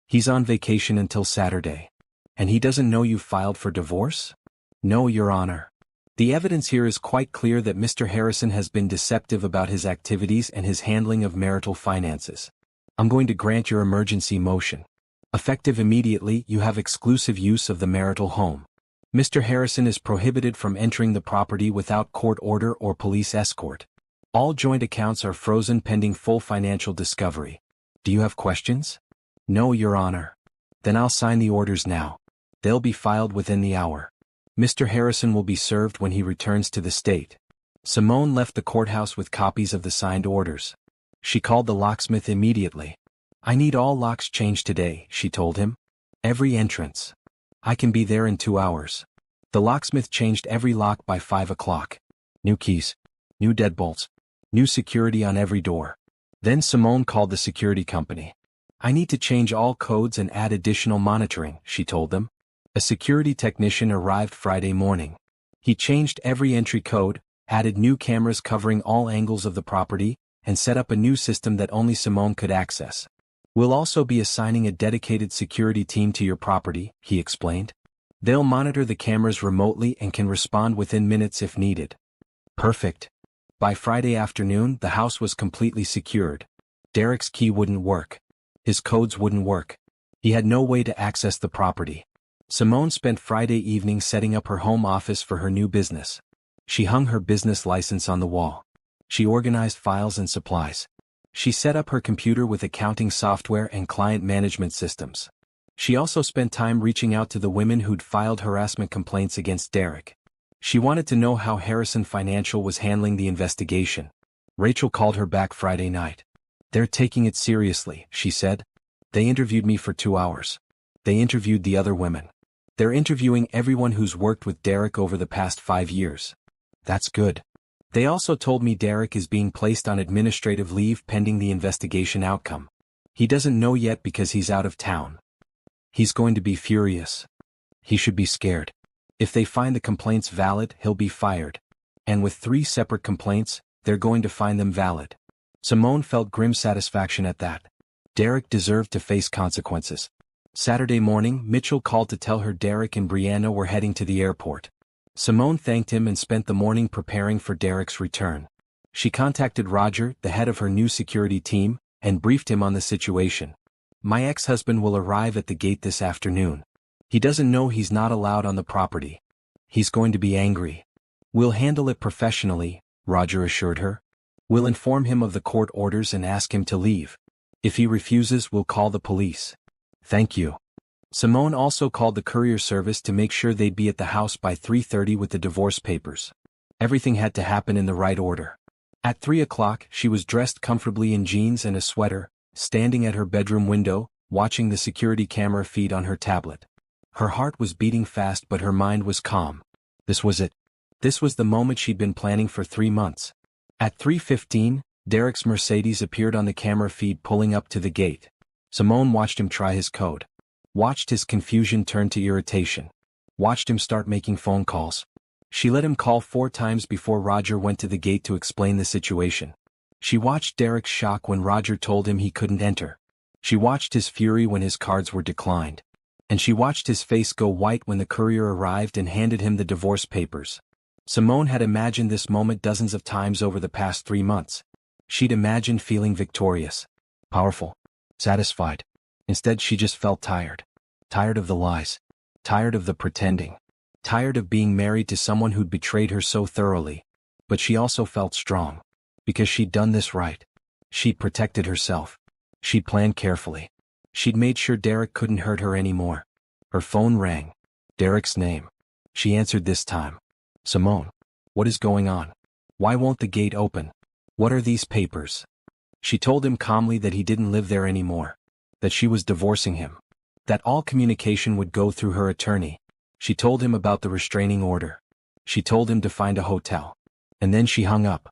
"He's on vacation until Saturday. And he doesn't know you filed for divorce?" "No, Your Honor. The evidence here is quite clear that Mr. Harrison has been deceptive about his activities and his handling of marital finances. I'm going to grant your emergency motion. Effective immediately, you have exclusive use of the marital home. Mr. Harrison is prohibited from entering the property without court order or police escort. All joint accounts are frozen pending full financial discovery. Do you have questions?" "No, Your Honor." "Then I'll sign the orders now. They'll be filed within the hour. Mr. Harrison will be served when he returns to the state." Simone left the courthouse with copies of the signed orders. She called the locksmith immediately. "I need all locks changed today," she told him. "Every entrance. I can be there in 2 hours." The locksmith changed every lock by 5 o'clock. New keys. New deadbolts. New security on every door. Then Simone called the security company. "I need to change all codes and add additional monitoring," she told them. A security technician arrived Friday morning. He changed every entry code, added new cameras covering all angles of the property, and set up a new system that only Simone could access. "We'll also be assigning a dedicated security team to your property," he explained. "They'll monitor the cameras remotely and can respond within minutes if needed." Perfect. By Friday afternoon, the house was completely secured. Derek's key wouldn't work. His codes wouldn't work. He had no way to access the property. Simone spent Friday evening setting up her home office for her new business. She hung her business license on the wall. She organized files and supplies. She set up her computer with accounting software and client management systems. She also spent time reaching out to the women who'd filed harassment complaints against Derek. She wanted to know how Harrison Financial was handling the investigation. Rachel called her back Friday night. They're taking it seriously, she said. They interviewed me for 2 hours. They interviewed the other women. They're interviewing everyone who's worked with Derek over the past 5 years. That's good. They also told me Derek is being placed on administrative leave pending the investigation outcome. He doesn't know yet because he's out of town. He's going to be furious. He should be scared. If they find the complaints valid, he'll be fired. And with 3 separate complaints, they're going to find them valid. Simone felt grim satisfaction at that. Derek deserved to face consequences. Saturday morning, Mitchell called to tell her Derek and Brianna were heading to the airport. Simone thanked him and spent the morning preparing for Derek's return. She contacted Roger, the head of her new security team, and briefed him on the situation. My ex-husband will arrive at the gate this afternoon. He doesn't know he's not allowed on the property. He's going to be angry. We'll handle it professionally, Roger assured her. We'll inform him of the court orders and ask him to leave. If he refuses, we'll call the police. Thank you. Simone also called the courier service to make sure they'd be at the house by 3:30 with the divorce papers. Everything had to happen in the right order. At 3 o'clock, she was dressed comfortably in jeans and a sweater, standing at her bedroom window, watching the security camera feed on her tablet. Her heart was beating fast but her mind was calm. This was it. This was the moment she'd been planning for 3 months. At 3:15, Derek's Mercedes appeared on the camera feed pulling up to the gate. Simone watched him try his code. Watched his confusion turn to irritation. Watched him start making phone calls. She let him call 4 times before Roger went to the gate to explain the situation. She watched Derek's shock when Roger told him he couldn't enter. She watched his fury when his cards were declined. And she watched his face go white when the courier arrived and handed him the divorce papers. Simone had imagined this moment dozens of times over the past 3 months. She'd imagined feeling victorious, powerful, satisfied. Instead, she just felt tired. Tired of the lies. Tired of the pretending. Tired of being married to someone who'd betrayed her so thoroughly. But she also felt strong. Because she'd done this right. She'd protected herself. She'd planned carefully. She'd made sure Derek couldn't hurt her anymore. Her phone rang. Derek's name. She answered this time. Simone. What is going on? Why won't the gate open? What are these papers? She told him calmly that he didn't live there anymore. That she was divorcing him. That all communication would go through her attorney. She told him about the restraining order. She told him to find a hotel. And then she hung up.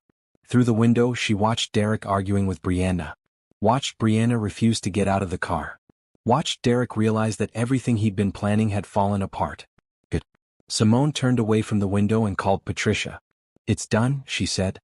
Through the window, she watched Derek arguing with Brianna. Watched Brianna refuse to get out of the car. Watched Derek realize that everything he'd been planning had fallen apart. Good. Simone turned away from the window and called Patricia. It's done, she said.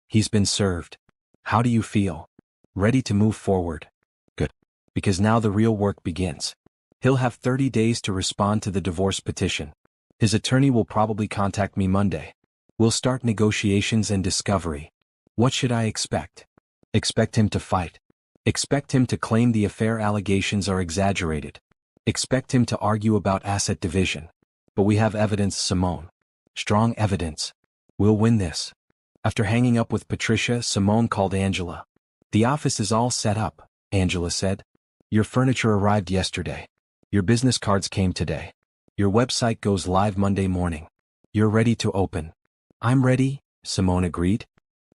He's been served. How do you feel? Ready to move forward? Good. Because now the real work begins. He'll have 30 days to respond to the divorce petition. His attorney will probably contact me Monday. We'll start negotiations and discovery. What should I expect? Expect him to fight. Expect him to claim the affair allegations are exaggerated. Expect him to argue about asset division. But we have evidence, Simone. Strong evidence. We'll win this. After hanging up with Patricia, Simone called Angela. The office is all set up, Angela said. Your furniture arrived yesterday. Your business cards came today. Your website goes live Monday morning. You're ready to open. I'm ready, Simone agreed.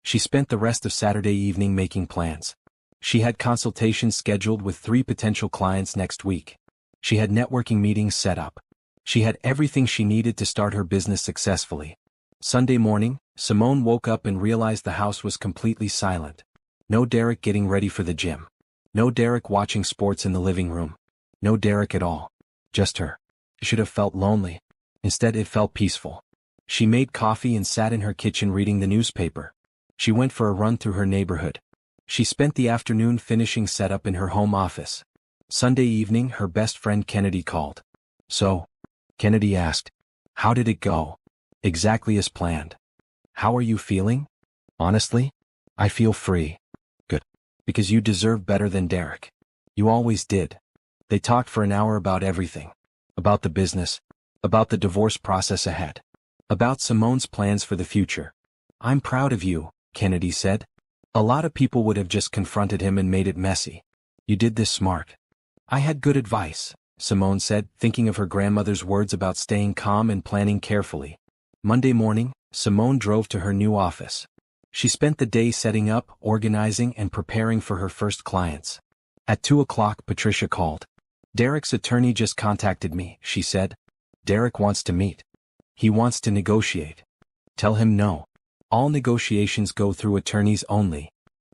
She spent the rest of Saturday evening making plans. She had consultations scheduled with 3 potential clients next week. She had networking meetings set up. She had everything she needed to start her business successfully. Sunday morning, Simone woke up and realized the house was completely silent. No Derek getting ready for the gym. No Derek watching sports in the living room. No Derek at all. Just her. It should have felt lonely. Instead, it felt peaceful. She made coffee and sat in her kitchen reading the newspaper. She went for a run through her neighborhood. She spent the afternoon finishing setup in her home office. Sunday evening, her best friend Kennedy called. So, Kennedy asked, how did it go? Exactly as planned. How are you feeling? Honestly, I feel free. Good. Because you deserve better than Derek. You always did. They talked for an hour about everything. About the business. About the divorce process ahead. About Simone's plans for the future. I'm proud of you, Kennedy said. A lot of people would have just confronted him and made it messy. You did this smart. I had good advice, Simone said, thinking of her grandmother's words about staying calm and planning carefully. Monday morning, Simone drove to her new office. She spent the day setting up, organizing, and preparing for her first clients. At 2 o'clock, Patricia called. "Derek's attorney just contacted me," she said. "Derek wants to meet. He wants to negotiate." "Tell him no. All negotiations go through attorneys only."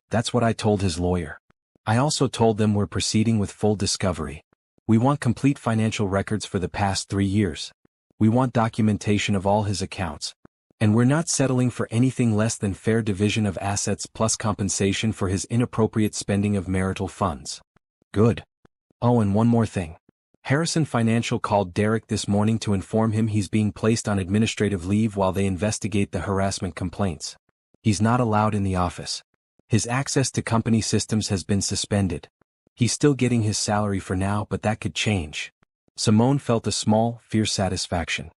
"That's what I told his lawyer. I also told them we're proceeding with full discovery. We want complete financial records for the past 3 years. We want documentation of all his accounts. And we're not settling for anything less than fair division of assets plus compensation for his inappropriate spending of marital funds." "Good. Oh, and one more thing. Harrison Financial called Derek this morning to inform him he's being placed on administrative leave while they investigate the harassment complaints. He's not allowed in the office. His access to company systems has been suspended. He's still getting his salary for now, but that could change." Simone felt a small, fierce satisfaction.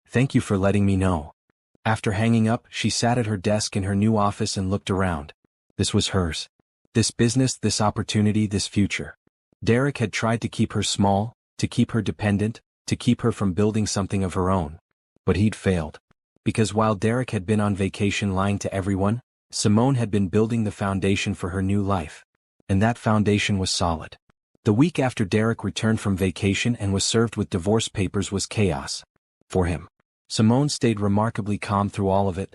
"Thank you for letting me know." After hanging up, she sat at her desk in her new office and looked around. This was hers. This business, this opportunity, this future. Derek had tried to keep her small, to keep her dependent, to keep her from building something of her own. But he'd failed. Because while Derek had been on vacation lying to everyone, Simone had been building the foundation for her new life. And that foundation was solid. The week after Derek returned from vacation and was served with divorce papers was chaos. For him. Simone stayed remarkably calm through all of it.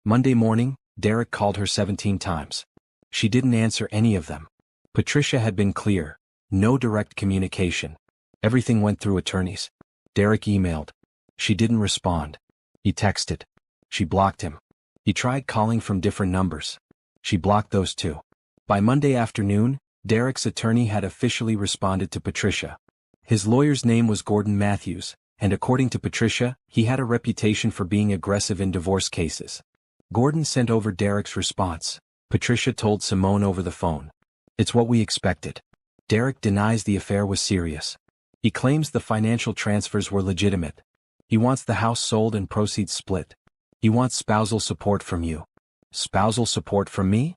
Monday morning, Derek called her 17 times. She didn't answer any of them. Patricia had been clear. No direct communication. Everything went through attorneys. Derek emailed. She didn't respond. He texted. She blocked him. He tried calling from different numbers. She blocked those too. By Monday afternoon, Derek's attorney had officially responded to Patricia. His lawyer's name was Gordon Matthews, and according to Patricia, he had a reputation for being aggressive in divorce cases. Gordon sent over Derek's response. Patricia told Simone over the phone. "It's what we expected." Derek denies the affair was serious. He claims the financial transfers were legitimate. He wants the house sold and proceeds split. He wants spousal support from you. Spousal support from me?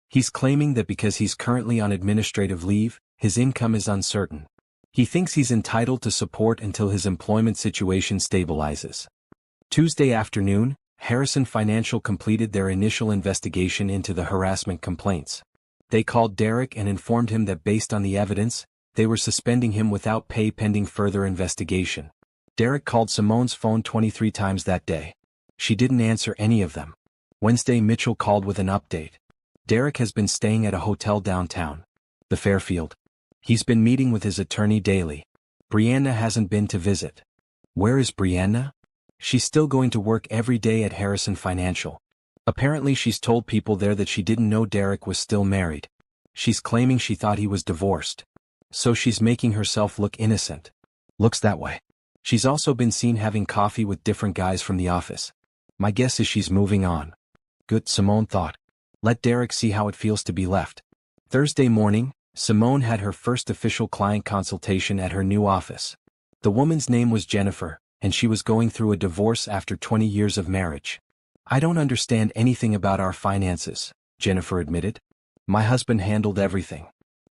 He's claiming that because he's currently on administrative leave, his income is uncertain. He thinks he's entitled to support until his employment situation stabilizes. Tuesday afternoon, Harrison Financial completed their initial investigation into the harassment complaints. They called Derek and informed him that based on the evidence, they were suspending him without pay pending further investigation. Derek called Simone's phone 23 times that day. She didn't answer any of them. Wednesday, Mitchell called with an update. Derek has been staying at a hotel downtown. The Fairfield. He's been meeting with his attorney daily. Brianna hasn't been to visit. Where is Brianna? She's still going to work every day at Harrison Financial. Apparently she's told people there that she didn't know Derek was still married. She's claiming she thought he was divorced. So she's making herself look innocent. Looks that way. She's also been seen having coffee with different guys from the office. My guess is she's moving on. Good, Simone thought. Let Derek see how it feels to be left. Thursday morning, Simone had her first official client consultation at her new office. The woman's name was Jennifer, and she was going through a divorce after 20 years of marriage. "I don't understand anything about our finances," Jennifer admitted. "My husband handled everything.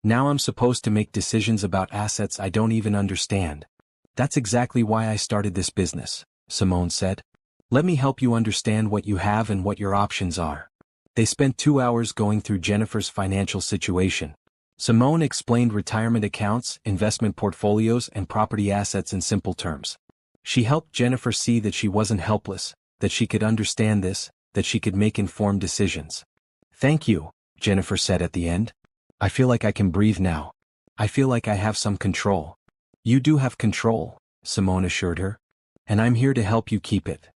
Now I'm supposed to make decisions about assets I don't even understand. That's exactly why I started this business," Simone said. "Let me help you understand what you have and what your options are." They spent 2 hours going through Jennifer's financial situation. Simone explained retirement accounts, investment portfolios, and property assets in simple terms. She helped Jennifer see that she wasn't helpless, that she could understand this, that she could make informed decisions. "Thank you," Jennifer said at the end. "I feel like I can breathe now. I feel like I have some control." "You do have control," Simone assured her. "And I'm here to help you keep it."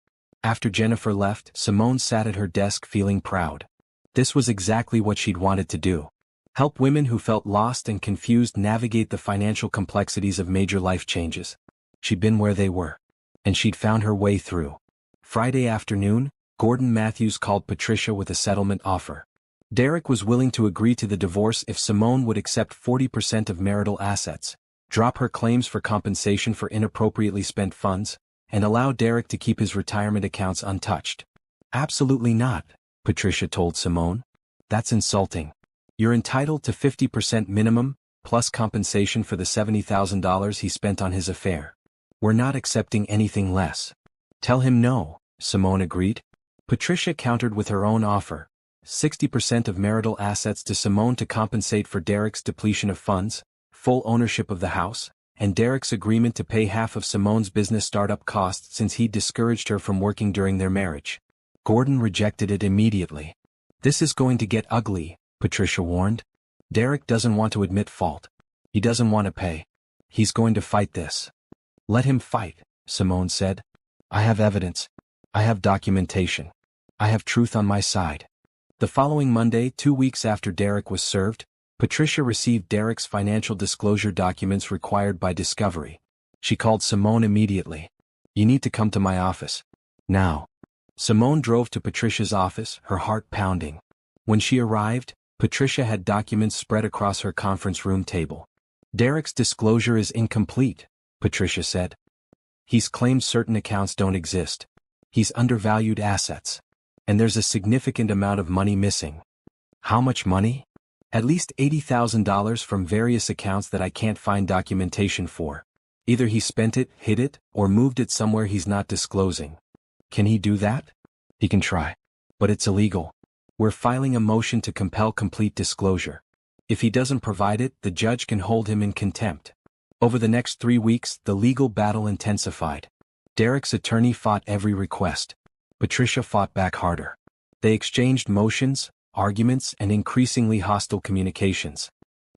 After Jennifer left, Simone sat at her desk feeling proud. This was exactly what she'd wanted to do. Help women who felt lost and confused navigate the financial complexities of major life changes. She'd been where they were. And she'd found her way through. Friday afternoon, Gordon Matthews called Patricia with a settlement offer. Derek was willing to agree to the divorce if Simone would accept 40% of marital assets, drop her claims for compensation for inappropriately spent funds, and allow Derek to keep his retirement accounts untouched. "Absolutely not," Patricia told Simone. "That's insulting. You're entitled to 50% minimum, plus compensation for the $70,000 he spent on his affair. We're not accepting anything less." "Tell him no," Simone agreed. Patricia countered with her own offer. 60% of marital assets to Simone to compensate for Derek's depletion of funds, full ownership of the house, and Derek's agreement to pay half of Simone's business startup costs since he'd discouraged her from working during their marriage. Gordon rejected it immediately. "This is going to get ugly," Patricia warned. "Derek doesn't want to admit fault. He doesn't want to pay. He's going to fight this." "Let him fight," Simone said. "I have evidence. I have documentation. I have truth on my side." The following Monday, 2 weeks after Derek was served, Patricia received Derek's financial disclosure documents required by Discovery. She called Simone immediately. "You need to come to my office. Now." Simone drove to Patricia's office, her heart pounding. When she arrived, Patricia had documents spread across her conference room table. "Derek's disclosure is incomplete," Patricia said. "He's claimed certain accounts don't exist. He's undervalued assets. And there's a significant amount of money missing." "How much money?" "At least $80,000 from various accounts that I can't find documentation for. Either he spent it, hid it, or moved it somewhere he's not disclosing." "Can he do that?" "He can try. But it's illegal. We're filing a motion to compel complete disclosure. If he doesn't provide it, the judge can hold him in contempt." Over the next 3 weeks, the legal battle intensified. Derek's attorney fought every request. Patricia fought back harder. They exchanged motions, arguments, and increasingly hostile communications.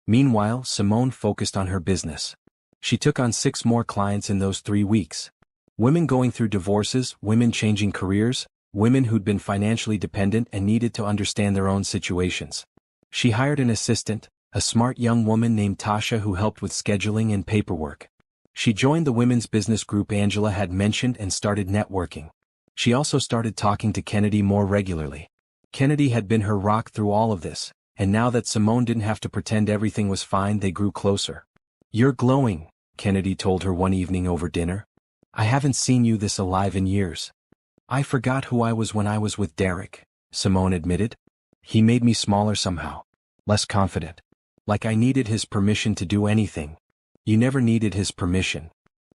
Meanwhile, Simone focused on her business. She took on 6 more clients in those 3 weeks. Women going through divorces, women changing careers, women who'd been financially dependent and needed to understand their own situations. She hired an assistant, a smart young woman named Tasha who helped with scheduling and paperwork. She joined the women's business group Angela had mentioned and started networking. She also started talking to Kennedy more regularly. Kennedy had been her rock through all of this, and now that Simone didn't have to pretend everything was fine, they grew closer. "You're glowing," Kennedy told her one evening over dinner. "I haven't seen you this alive in years." "I forgot who I was when I was with Derek," Simone admitted. "He made me smaller somehow. Less confident. Like I needed his permission to do anything." "You never needed his permission."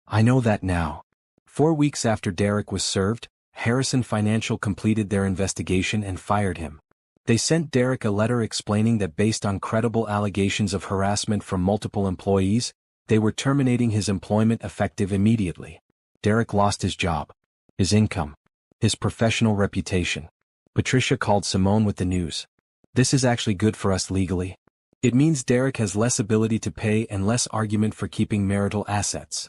"I know that now." 4 weeks after Derek was served, Harrison Financial completed their investigation and fired him. They sent Derek a letter explaining that based on credible allegations of harassment from multiple employees, they were terminating his employment effective immediately. Derek lost his job, his income, his professional reputation. Patricia called Simone with the news. "This is actually good for us legally. It means Derek has less ability to pay and less argument for keeping marital assets."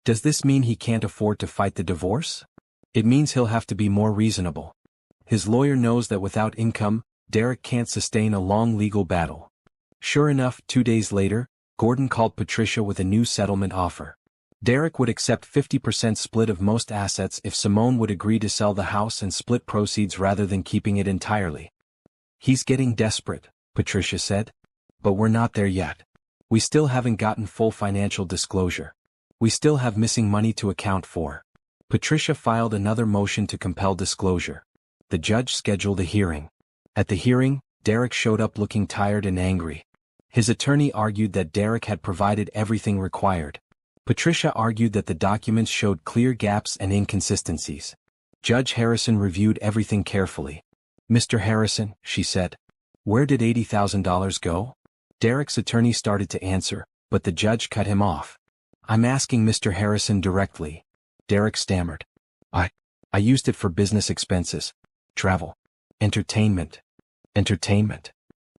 "Does this mean he can't afford to fight the divorce?" "It means he'll have to be more reasonable. His lawyer knows that without income, Derek can't sustain a long legal battle." Sure enough, 2 days later, Gordon called Patricia with a new settlement offer. Derek would accept 50% split of most assets if Simone would agree to sell the house and split proceeds rather than keeping it entirely. "He's getting desperate," Patricia said. "But we're not there yet. We still haven't gotten full financial disclosure. We still have missing money to account for." Patricia filed another motion to compel disclosure. The judge scheduled a hearing. At the hearing, Derek showed up looking tired and angry. His attorney argued that Derek had provided everything required. Patricia argued that the documents showed clear gaps and inconsistencies. Judge Harrison reviewed everything carefully. "Mr. Harrison," she said, "where did $80,000 go?" Derek's attorney started to answer, but the judge cut him off. "I'm asking Mr. Harrison directly." Derek stammered. I used it for business expenses. Travel. Entertainment. Entertainment."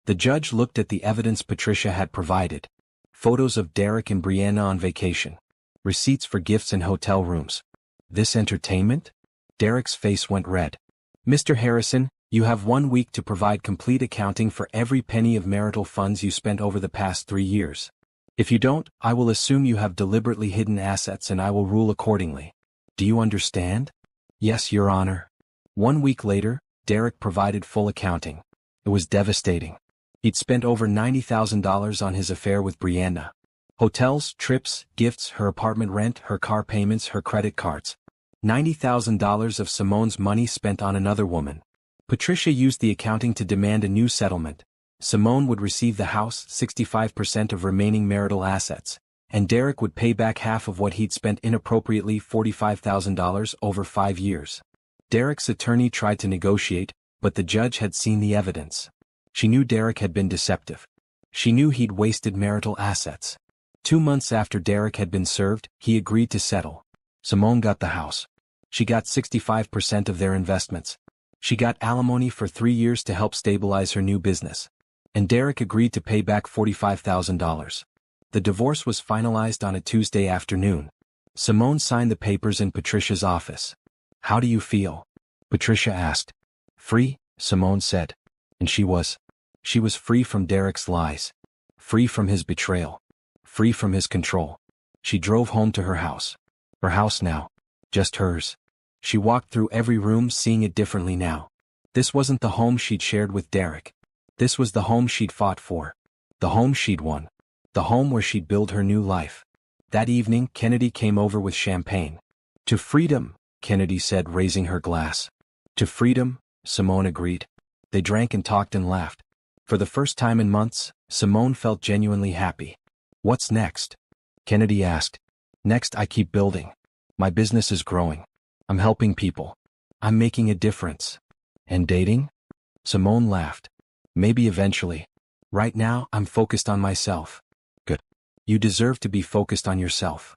The judge looked at the evidence Patricia had provided. Photos of Derek and Brianna on vacation. Receipts for gifts and hotel rooms. This entertainment? Derek's face went red. "Mr. Harrison, you have 1 week to provide complete accounting for every penny of marital funds you spent over the past 3 years. If you don't, I will assume you have deliberately hidden assets and I will rule accordingly. Do you understand?" "Yes, Your Honor." 1 week later, Derek provided full accounting. It was devastating. He'd spent over $90,000 on his affair with Brianna. Hotels, trips, gifts, her apartment rent, her car payments, her credit cards. $90,000 of Simone's money spent on another woman. Patricia used the accounting to demand a new settlement. Simone would receive the house, 65% of remaining marital assets, and Derek would pay back half of what he'd spent inappropriately, $45,000 over 5 years. Derek's attorney tried to negotiate, but the judge had seen the evidence. She knew Derek had been deceptive. She knew he'd wasted marital assets. 2 months after Derek had been served, he agreed to settle. Simone got the house. She got 65% of their investments. She got alimony for 3 years to help stabilize her new business. And Derek agreed to pay back $45,000. The divorce was finalized on a Tuesday afternoon. Simone signed the papers in Patricia's office. "How do you feel?" Patricia asked. "Free," Simone said. And she was. She was free from Derek's lies. Free from his betrayal. Free from his control. She drove home to her house. Her house now. Just hers. She walked through every room seeing it differently now. This wasn't the home she'd shared with Derek. This was the home she'd fought for. The home she'd won. The home where she'd build her new life. That evening, Kennedy came over with champagne. "To freedom," Kennedy said, raising her glass. "To freedom," Simone agreed. They drank and talked and laughed. For the first time in months, Simone felt genuinely happy. "What's next?" Kennedy asked. "Next, I keep building. My business is growing. I'm helping people. I'm making a difference." "And dating?" Simone laughed. "Maybe eventually. Right now, I'm focused on myself." "Good. You deserve to be focused on yourself."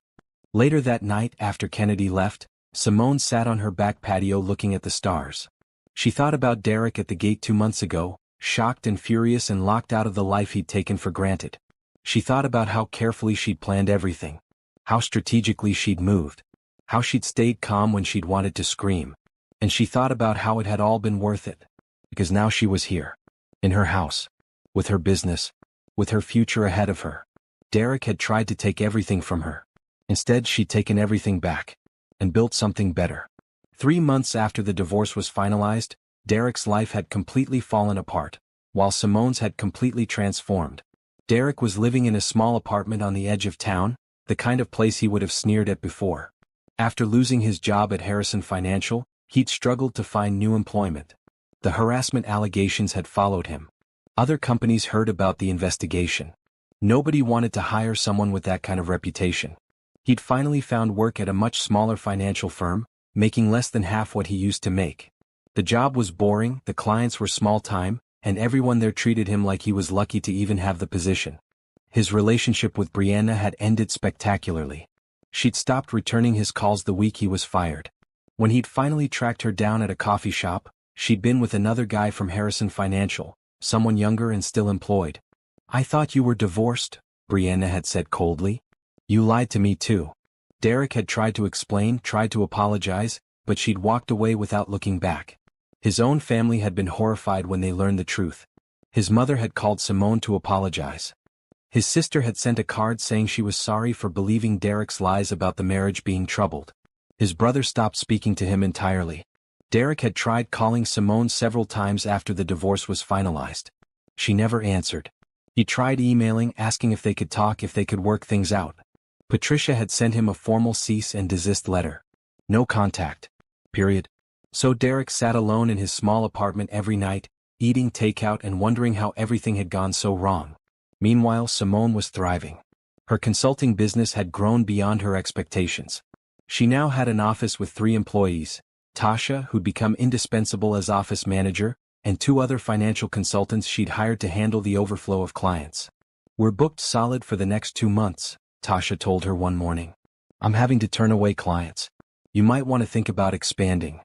Later that night, after Kennedy left, Simone sat on her back patio looking at the stars. She thought about Derek at the gate 2 months ago, shocked and furious and locked out of the life he'd taken for granted. She thought about how carefully she'd planned everything. How strategically she'd moved. How she'd stayed calm when she'd wanted to scream. And she thought about how it had all been worth it. Because now she was here. In her house. With her business. With her future ahead of her. Derek had tried to take everything from her. Instead, she'd taken everything back. And built something better. 3 months after the divorce was finalized, Derek's life had completely fallen apart, while Simone's had completely transformed. Derek was living in a small apartment on the edge of town, the kind of place he would have sneered at before. After losing his job at Harrison Financial, he'd struggled to find new employment. The harassment allegations had followed him. Other companies heard about the investigation. Nobody wanted to hire someone with that kind of reputation. He'd finally found work at a much smaller financial firm, making less than half what he used to make. The job was boring, the clients were small-time, and everyone there treated him like he was lucky to even have the position. His relationship with Brianna had ended spectacularly. She'd stopped returning his calls the week he was fired. When he'd finally tracked her down at a coffee shop, she'd been with another guy from Harrison Financial, someone younger and still employed. "I thought you were divorced," Brianna had said coldly. "You lied to me too." Derek had tried to explain, tried to apologize, but she'd walked away without looking back. His own family had been horrified when they learned the truth. His mother had called Simone to apologize. His sister had sent a card saying she was sorry for believing Derek's lies about the marriage being troubled. His brother stopped speaking to him entirely. Derek had tried calling Simone several times after the divorce was finalized. She never answered. He tried emailing, asking if they could talk, if they could work things out. Patricia had sent him a formal cease and desist letter. No contact. Period. So Derek sat alone in his small apartment every night, eating takeout and wondering how everything had gone so wrong. Meanwhile, Simone was thriving. Her consulting business had grown beyond her expectations. She now had an office with 3 employees, Tasha, who'd become indispensable as office manager, and 2 other financial consultants she'd hired to handle the overflow of clients. "We're booked solid for the next 2 months, Tasha told her one morning. "I'm having to turn away clients. You might want to think about expanding."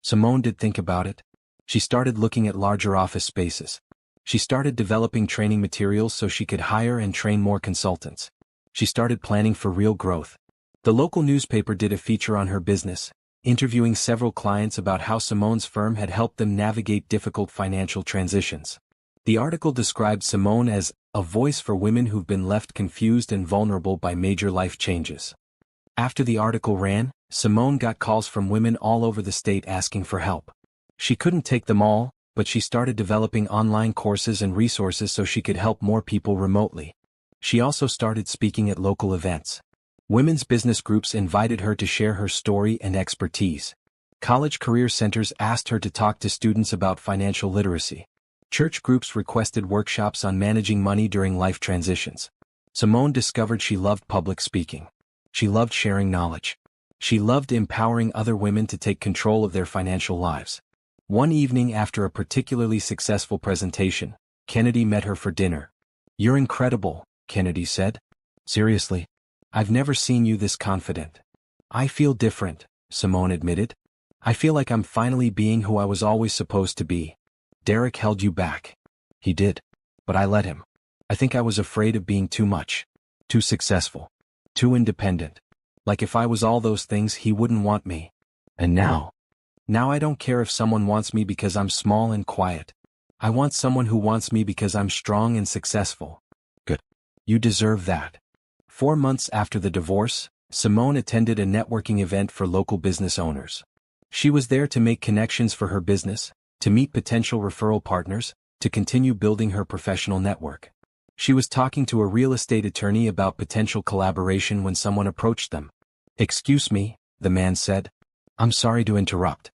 Simone did think about it. She started looking at larger office spaces. She started developing training materials so she could hire and train more consultants. She started planning for real growth. The local newspaper did a feature on her business, interviewing several clients about how Simone's firm had helped them navigate difficult financial transitions. The article described Simone as a voice for women who've been left confused and vulnerable by major life changes. After the article ran, Simone got calls from women all over the state asking for help. She couldn't take them all, but she started developing online courses and resources so she could help more people remotely. She also started speaking at local events. Women's business groups invited her to share her story and expertise. College career centers asked her to talk to students about financial literacy. Church groups requested workshops on managing money during life transitions. Simone discovered she loved public speaking. She loved sharing knowledge. She loved empowering other women to take control of their financial lives. One evening after a particularly successful presentation, Kennedy met her for dinner. "You're incredible," Kennedy said. "Seriously? I've never seen you this confident." "I feel different," Simone admitted. "I feel like I'm finally being who I was always supposed to be." "Derek held you back." "He did. But I let him. I think I was afraid of being too much. Too successful. Too independent. Like if I was all those things he wouldn't want me. And now I don't care if someone wants me because I'm small and quiet. I want someone who wants me because I'm strong and successful." "Good. You deserve that." 4 months after the divorce, Simone attended a networking event for local business owners. She was there to make connections for her business, to meet potential referral partners, to continue building her professional network. She was talking to a real estate attorney about potential collaboration when someone approached them. "Excuse me," the man said. "I'm sorry to interrupt.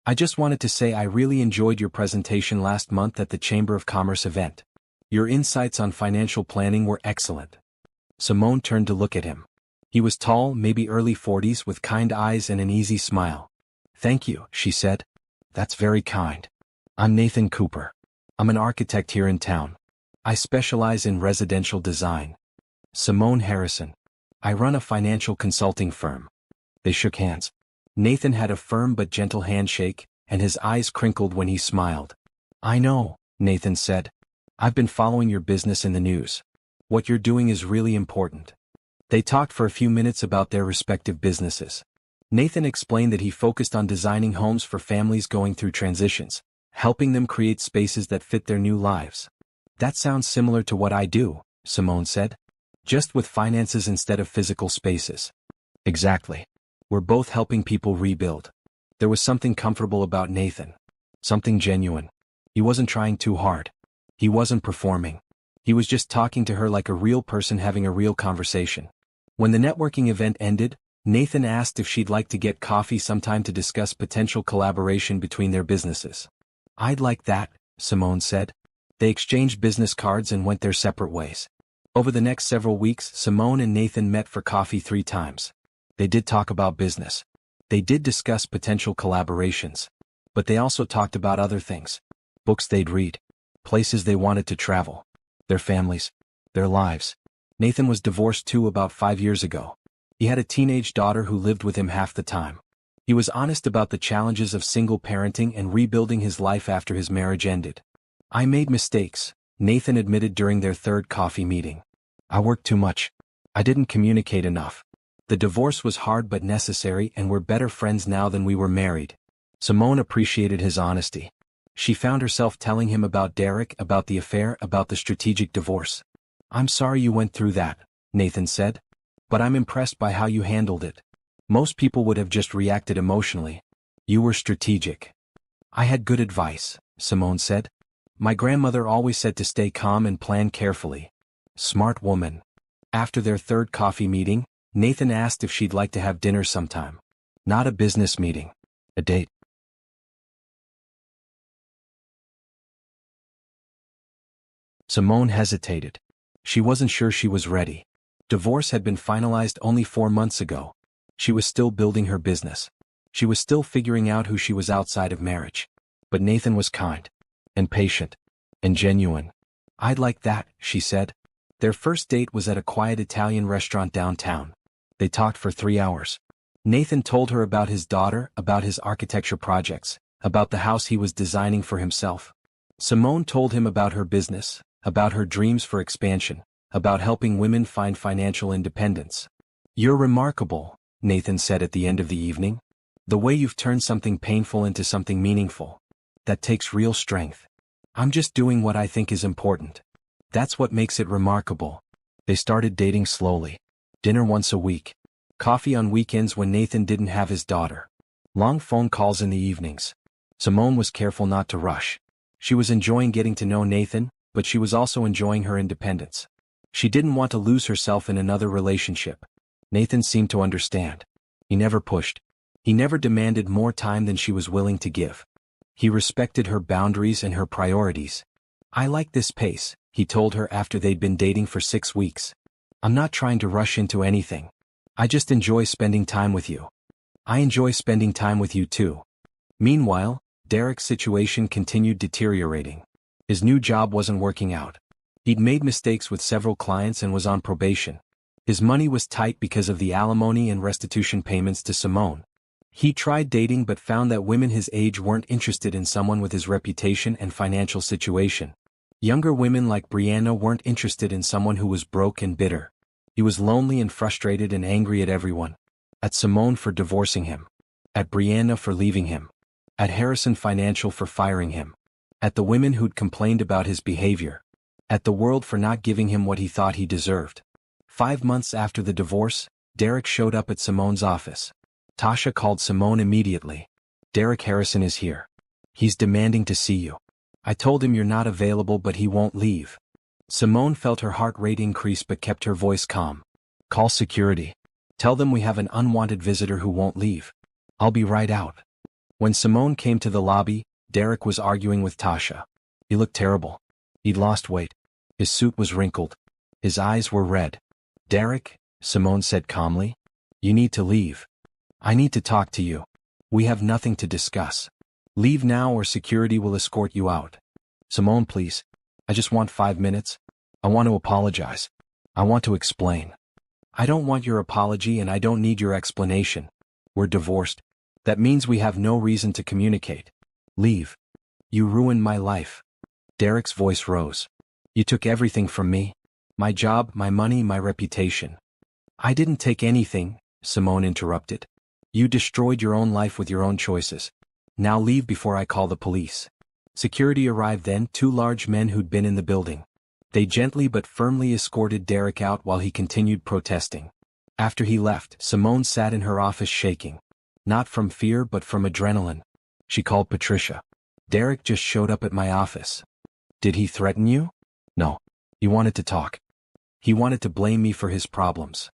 I just wanted to say I really enjoyed your presentation last month at the Chamber of Commerce event. Your insights on financial planning were excellent." Simone turned to look at him. He was tall, maybe early 40s, with kind eyes and an easy smile. "Thank you," she said. "That's very kind. I'm Nathan Cooper. I'm an architect here in town. I specialize in residential design." "Simone Harrison. I run a financial consulting firm." They shook hands. Nathan had a firm but gentle handshake, and his eyes crinkled when he smiled. "I know," Nathan said. "I've been following your business in the news. What you're doing is really important." They talked for a few minutes about their respective businesses. Nathan explained that he focused on designing homes for families going through transitions, helping them create spaces that fit their new lives. "That sounds similar to what I do," Simone said. "Just with finances instead of physical spaces." "Exactly. We're both helping people rebuild." There was something comfortable about Nathan. Something genuine. He wasn't trying too hard. He wasn't performing. He was just talking to her like a real person having a real conversation. When the networking event ended, Nathan asked if she'd like to get coffee sometime to discuss potential collaboration between their businesses. "I'd like that," Simone said. They exchanged business cards and went their separate ways. Over the next several weeks, Simone and Nathan met for coffee 3 times. They did talk about business. They did discuss potential collaborations. But they also talked about other things. Books they'd read. Places they wanted to travel. Their families. Their lives. Nathan was divorced too about 5 years ago. He had a teenage daughter who lived with him half the time. He was honest about the challenges of single parenting and rebuilding his life after his marriage ended. "I made mistakes," Nathan admitted during their 3rd coffee meeting. "I worked too much. I didn't communicate enough. The divorce was hard but necessary, and we're better friends now than we were married." Simone appreciated his honesty. She found herself telling him about Derek, about the affair, about the strategic divorce. "I'm sorry you went through that," Nathan said. "But I'm impressed by how you handled it. Most people would have just reacted emotionally. You were strategic." "I had good advice," Simone said. "My grandmother always said to stay calm and plan carefully." Smart woman. After their 3rd coffee meeting, Nathan asked if she'd like to have dinner sometime. Not a business meeting. A date. Simone hesitated. She wasn't sure she was ready. Divorce had been finalized only 4 months ago. She was still building her business. She was still figuring out who she was outside of marriage. But Nathan was kind. And patient. And genuine. "I'd like that," she said. Their first date was at a quiet Italian restaurant downtown. They talked for 3 hours. Nathan told her about his daughter, about his architecture projects, about the house he was designing for himself. Simone told him about her business, about her dreams for expansion, about helping women find financial independence. "You're remarkable," Nathan said at the end of the evening. "The way you've turned something painful into something meaningful. That takes real strength. I'm just doing what I think is important. That's what makes it remarkable." They started dating slowly. Dinner once a week. Coffee on weekends when Nathan didn't have his daughter. Long phone calls in the evenings. Simone was careful not to rush. She was enjoying getting to know Nathan, but she was also enjoying her independence. She didn't want to lose herself in another relationship. Nathan seemed to understand. He never pushed. He never demanded more time than she was willing to give. He respected her boundaries and her priorities. "I like this pace," he told her after they'd been dating for 6 weeks. "I'm not trying to rush into anything. I just enjoy spending time with you." "I enjoy spending time with you too." Meanwhile, Derek's situation continued deteriorating. His new job wasn't working out. He'd made mistakes with several clients and was on probation. His money was tight because of the alimony and restitution payments to Simone. He tried dating but found that women his age weren't interested in someone with his reputation and financial situation. Younger women like Brianna weren't interested in someone who was broke and bitter. He was lonely and frustrated and angry at everyone. At Simone for divorcing him. At Brianna for leaving him. At Harrison Financial for firing him. At the women who'd complained about his behavior. At the world for not giving him what he thought he deserved. 5 months after the divorce, Derek showed up at Simone's office. Tasha called Simone immediately. Derek Harrison is here. He's demanding to see you. I told him you're not available but he won't leave. Simone felt her heart rate increase but kept her voice calm. Call security. Tell them we have an unwanted visitor who won't leave. I'll be right out. When Simone came to the lobby, Derek was arguing with Tasha. He looked terrible. He'd lost weight. His suit was wrinkled. His eyes were red. Derek, Simone said calmly. You need to leave. I need to talk to you. We have nothing to discuss. Leave now or security will escort you out. Simone, please. I just want 5 minutes. I want to apologize. I want to explain. I don't want your apology and I don't need your explanation. We're divorced. That means we have no reason to communicate. Leave. You ruined my life. Derek's voice rose. You took everything from me. My job, my money, my reputation. I didn't take anything, Simone interrupted. You destroyed your own life with your own choices. Now leave before I call the police. Security arrived then, 2 large men who'd been in the building. They gently but firmly escorted Derek out while he continued protesting. After he left, Simone sat in her office shaking. Not from fear but from adrenaline. She called Patricia. Derek just showed up at my office. Did he threaten you? No. He wanted to talk. He wanted to blame me for his problems.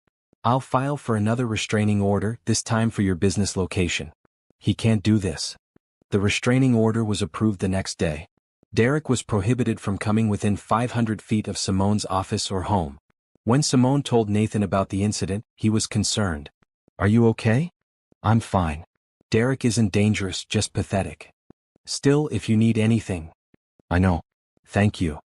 I'll file for another restraining order, this time for your business location. He can't do this. The restraining order was approved the next day. Derek was prohibited from coming within 500 feet of Simone's office or home. When Simone told Nathan about the incident, he was concerned. Are you okay? I'm fine. Derek isn't dangerous, just pathetic. Still, if you need anything. I know. Thank you.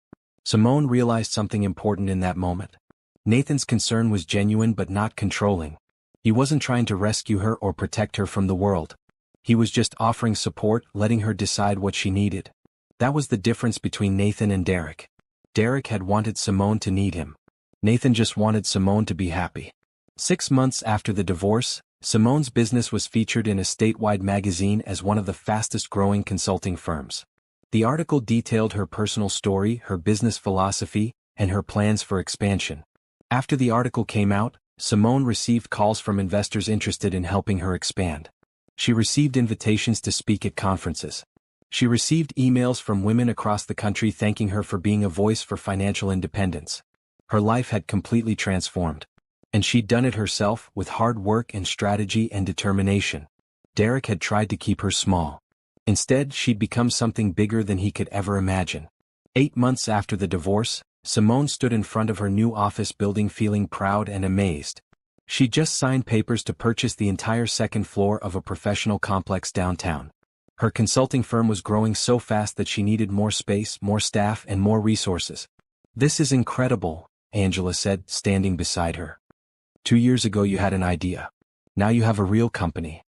Simone realized something important in that moment. Nathan's concern was genuine but not controlling. He wasn't trying to rescue her or protect her from the world. He was just offering support, letting her decide what she needed. That was the difference between Nathan and Derek. Derek had wanted Simone to need him. Nathan just wanted Simone to be happy. 6 months after the divorce, Simone's business was featured in a statewide magazine as one of the fastest-growing consulting firms. The article detailed her personal story, her business philosophy, and her plans for expansion. After the article came out, Simone received calls from investors interested in helping her expand. She received invitations to speak at conferences. She received emails from women across the country thanking her for being a voice for financial independence. Her life had completely transformed. And she'd done it herself with hard work and strategy and determination. Derek had tried to keep her small. Instead, she'd become something bigger than he could ever imagine. 8 months after the divorce, Simone stood in front of her new office building feeling proud and amazed. She'd just signed papers to purchase the entire 2nd floor of a professional complex downtown. Her consulting firm was growing so fast that she needed more space, more staff, and more resources. This is incredible, Angela said, standing beside her. 2 years ago you had an idea. Now you have a real company.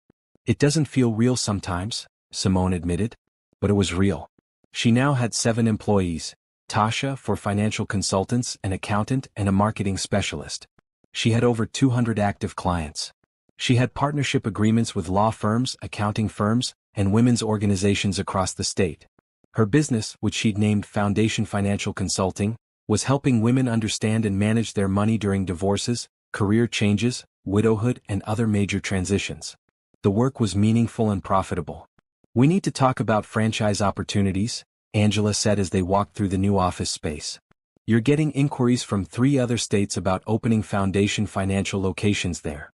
It doesn't feel real sometimes, Simone admitted, but it was real. She now had 7 employees, Tasha for financial consultants, an accountant, and a marketing specialist. She had over 200 active clients. She had partnership agreements with law firms, accounting firms, and women's organizations across the state. Her business, which she'd named Foundation Financial Consulting, was helping women understand and manage their money during divorces, career changes, widowhood, and other major transitions. The work was meaningful and profitable. We need to talk about franchise opportunities, Angela said as they walked through the new office space. You're getting inquiries from 3 other states about opening Foundation Financial locations there.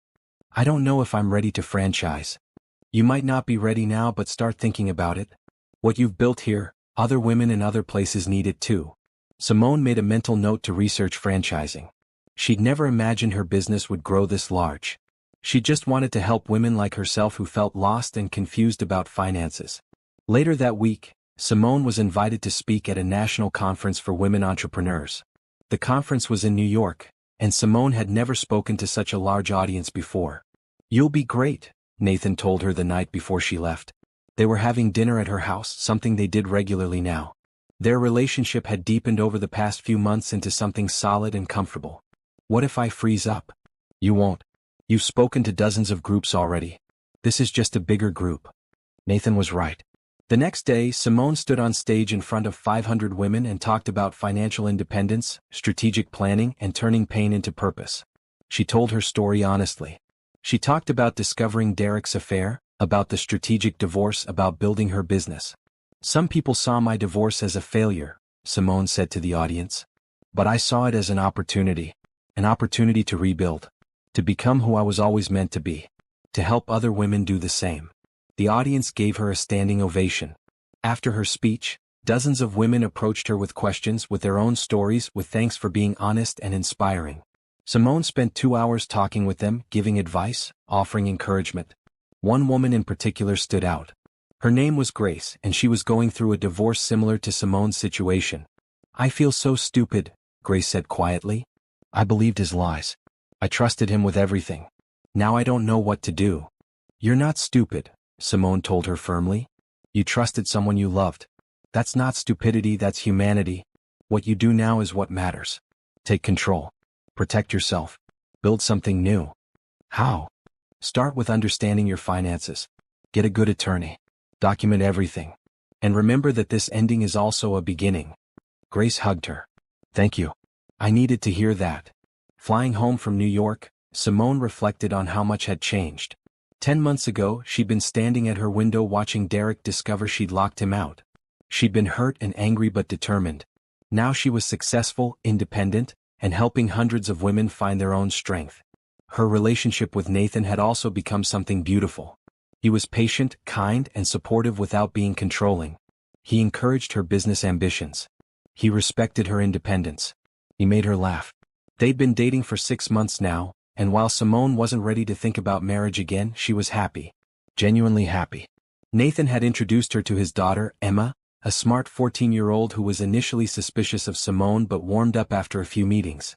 I don't know if I'm ready to franchise. You might not be ready now, but start thinking about it. What you've built here, other women in other places need it too. Simone made a mental note to research franchising. She'd never imagined her business would grow this large. She just wanted to help women like herself who felt lost and confused about finances. Later that week, Simone was invited to speak at a national conference for women entrepreneurs. The conference was in New York, and Simone had never spoken to such a large audience before. "You'll be great," Nathan told her the night before she left. They were having dinner at her house, something they did regularly now. Their relationship had deepened over the past few months into something solid and comfortable. "What if I freeze up?" "You won't. You've spoken to dozens of groups already. This is just a bigger group." Nathan was right. The next day, Simone stood on stage in front of 500 women and talked about financial independence, strategic planning, and turning pain into purpose. She told her story honestly. She talked about discovering Derek's affair, about the strategic divorce, about building her business. "Some people saw my divorce as a failure," Simone said to the audience. "But I saw it as an opportunity to rebuild, to become who I was always meant to be, to help other women do the same." The audience gave her a standing ovation. After her speech, dozens of women approached her with questions, with their own stories, with thanks for being honest and inspiring. Simone spent 2 hours talking with them, giving advice, offering encouragement. One woman in particular stood out. Her name was Grace, and she was going through a divorce similar to Simone's situation. "I feel so stupid," Grace said quietly. "I believed his lies. I trusted him with everything. Now I don't know what to do." "You're not stupid," Simone told her firmly. "You trusted someone you loved. That's not stupidity, that's humanity. What you do now is what matters. Take control. Protect yourself. Build something new." "How?" "Start with understanding your finances. Get a good attorney. Document everything. And remember that this ending is also a beginning." Grace hugged her. "Thank you. I needed to hear that." Flying home from New York, Simone reflected on how much had changed. 10 months ago, she'd been standing at her window watching Derek discover she'd locked him out. She'd been hurt and angry but determined. Now she was successful, independent, and helping hundreds of women find their own strength. Her relationship with Nathan had also become something beautiful. He was patient, kind, and supportive without being controlling. He encouraged her business ambitions. He respected her independence. He made her laugh. They'd been dating for 6 months now, and while Simone wasn't ready to think about marriage again, she was happy. Genuinely happy. Nathan had introduced her to his daughter, Emma, a smart 14-year-old who was initially suspicious of Simone but warmed up after a few meetings.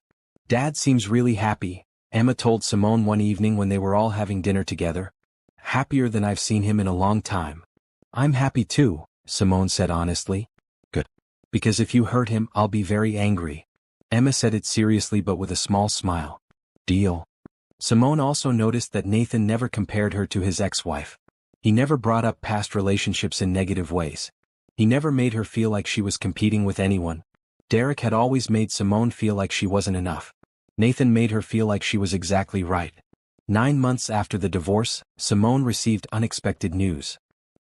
"Dad seems really happy," Emma told Simone one evening when they were all having dinner together. "Happier than I've seen him in a long time." "I'm happy too," Simone said honestly. "Good. Because if you hurt him, I'll be very angry." Emma said it seriously but with a small smile. "Deal." Simone also noticed that Nathan never compared her to his ex-wife. He never brought up past relationships in negative ways. He never made her feel like she was competing with anyone. Derek had always made Simone feel like she wasn't enough. Nathan made her feel like she was exactly right. 9 months after the divorce, Simone received unexpected news.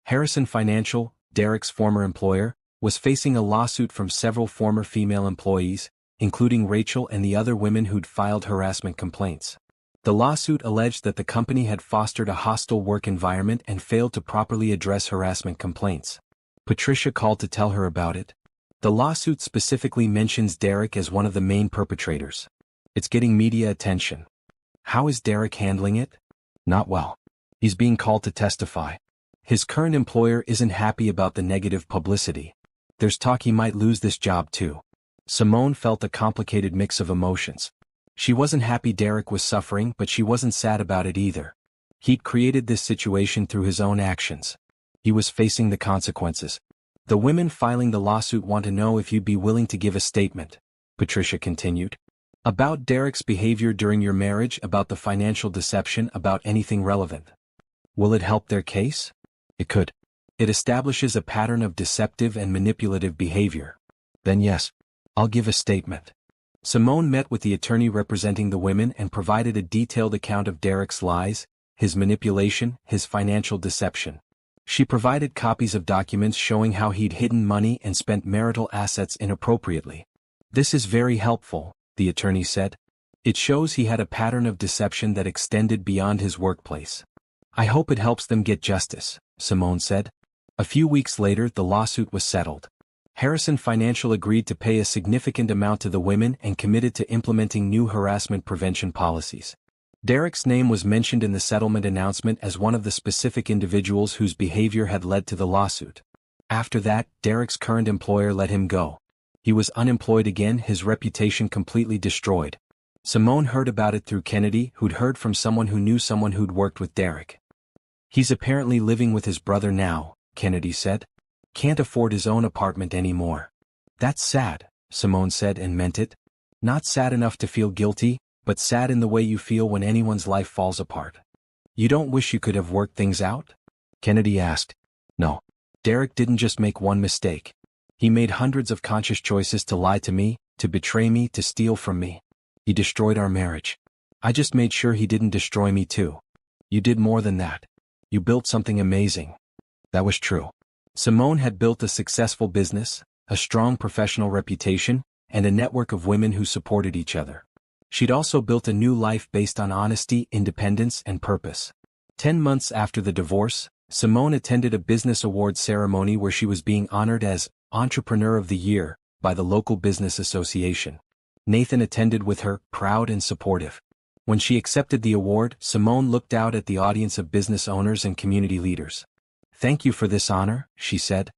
Harrison Financial, Derek's former employer, was facing a lawsuit from several former female employees, including Rachel and the other women who'd filed harassment complaints. The lawsuit alleged that the company had fostered a hostile work environment and failed to properly address harassment complaints. Patricia called to tell her about it. The lawsuit specifically mentions Derek as one of the main perpetrators. It's getting media attention. How is Derek handling it? Not well. He's being called to testify. His current employer isn't happy about the negative publicity. There's talk he might lose this job too. Simone felt a complicated mix of emotions. She wasn't happy Derek was suffering, but she wasn't sad about it either. He'd created this situation through his own actions. He was facing the consequences. "The women filing the lawsuit want to know if you'd be willing to give a statement," Patricia continued. "About Derek's behavior during your marriage, about the financial deception, about anything relevant. Will it help their case?" "It could. It establishes a pattern of deceptive and manipulative behavior." "Then yes, I'll give a statement." Simone met with the attorney representing the women and provided a detailed account of Derek's lies, his manipulation, his financial deception. She provided copies of documents showing how he'd hidden money and spent marital assets inappropriately. "This is very helpful," the attorney said. "It shows he had a pattern of deception that extended beyond his workplace." "I hope it helps them get justice," Simone said. A few weeks later, the lawsuit was settled. Harrison Financial agreed to pay a significant amount to the women and committed to implementing new harassment prevention policies. Derek's name was mentioned in the settlement announcement as one of the specific individuals whose behavior had led to the lawsuit. After that, Derek's current employer let him go. He was unemployed again, his reputation completely destroyed. Simone heard about it through Kennedy, who'd heard from someone who knew someone who'd worked with Derek. He's apparently living with his brother now, Kennedy said. Can't afford his own apartment anymore. That's sad, Simone said, and meant it. Not sad enough to feel guilty, but sad in the way you feel when anyone's life falls apart. You don't wish you could have worked things out? Kennedy asked. No. Derek didn't just make one mistake. He made hundreds of conscious choices to lie to me, to betray me, to steal from me. He destroyed our marriage. I just made sure he didn't destroy me too. You did more than that. You built something amazing. That was true. Simone had built a successful business, a strong professional reputation, and a network of women who supported each other. She'd also built a new life based on honesty, independence, and purpose. 10 months after the divorce, Simone attended a business awards ceremony where she was being honored as Entrepreneur of the Year by the local business association. Nathan attended with her, proud and supportive. When she accepted the award, Simone looked out at the audience of business owners and community leaders. Thank you for this honor, she said.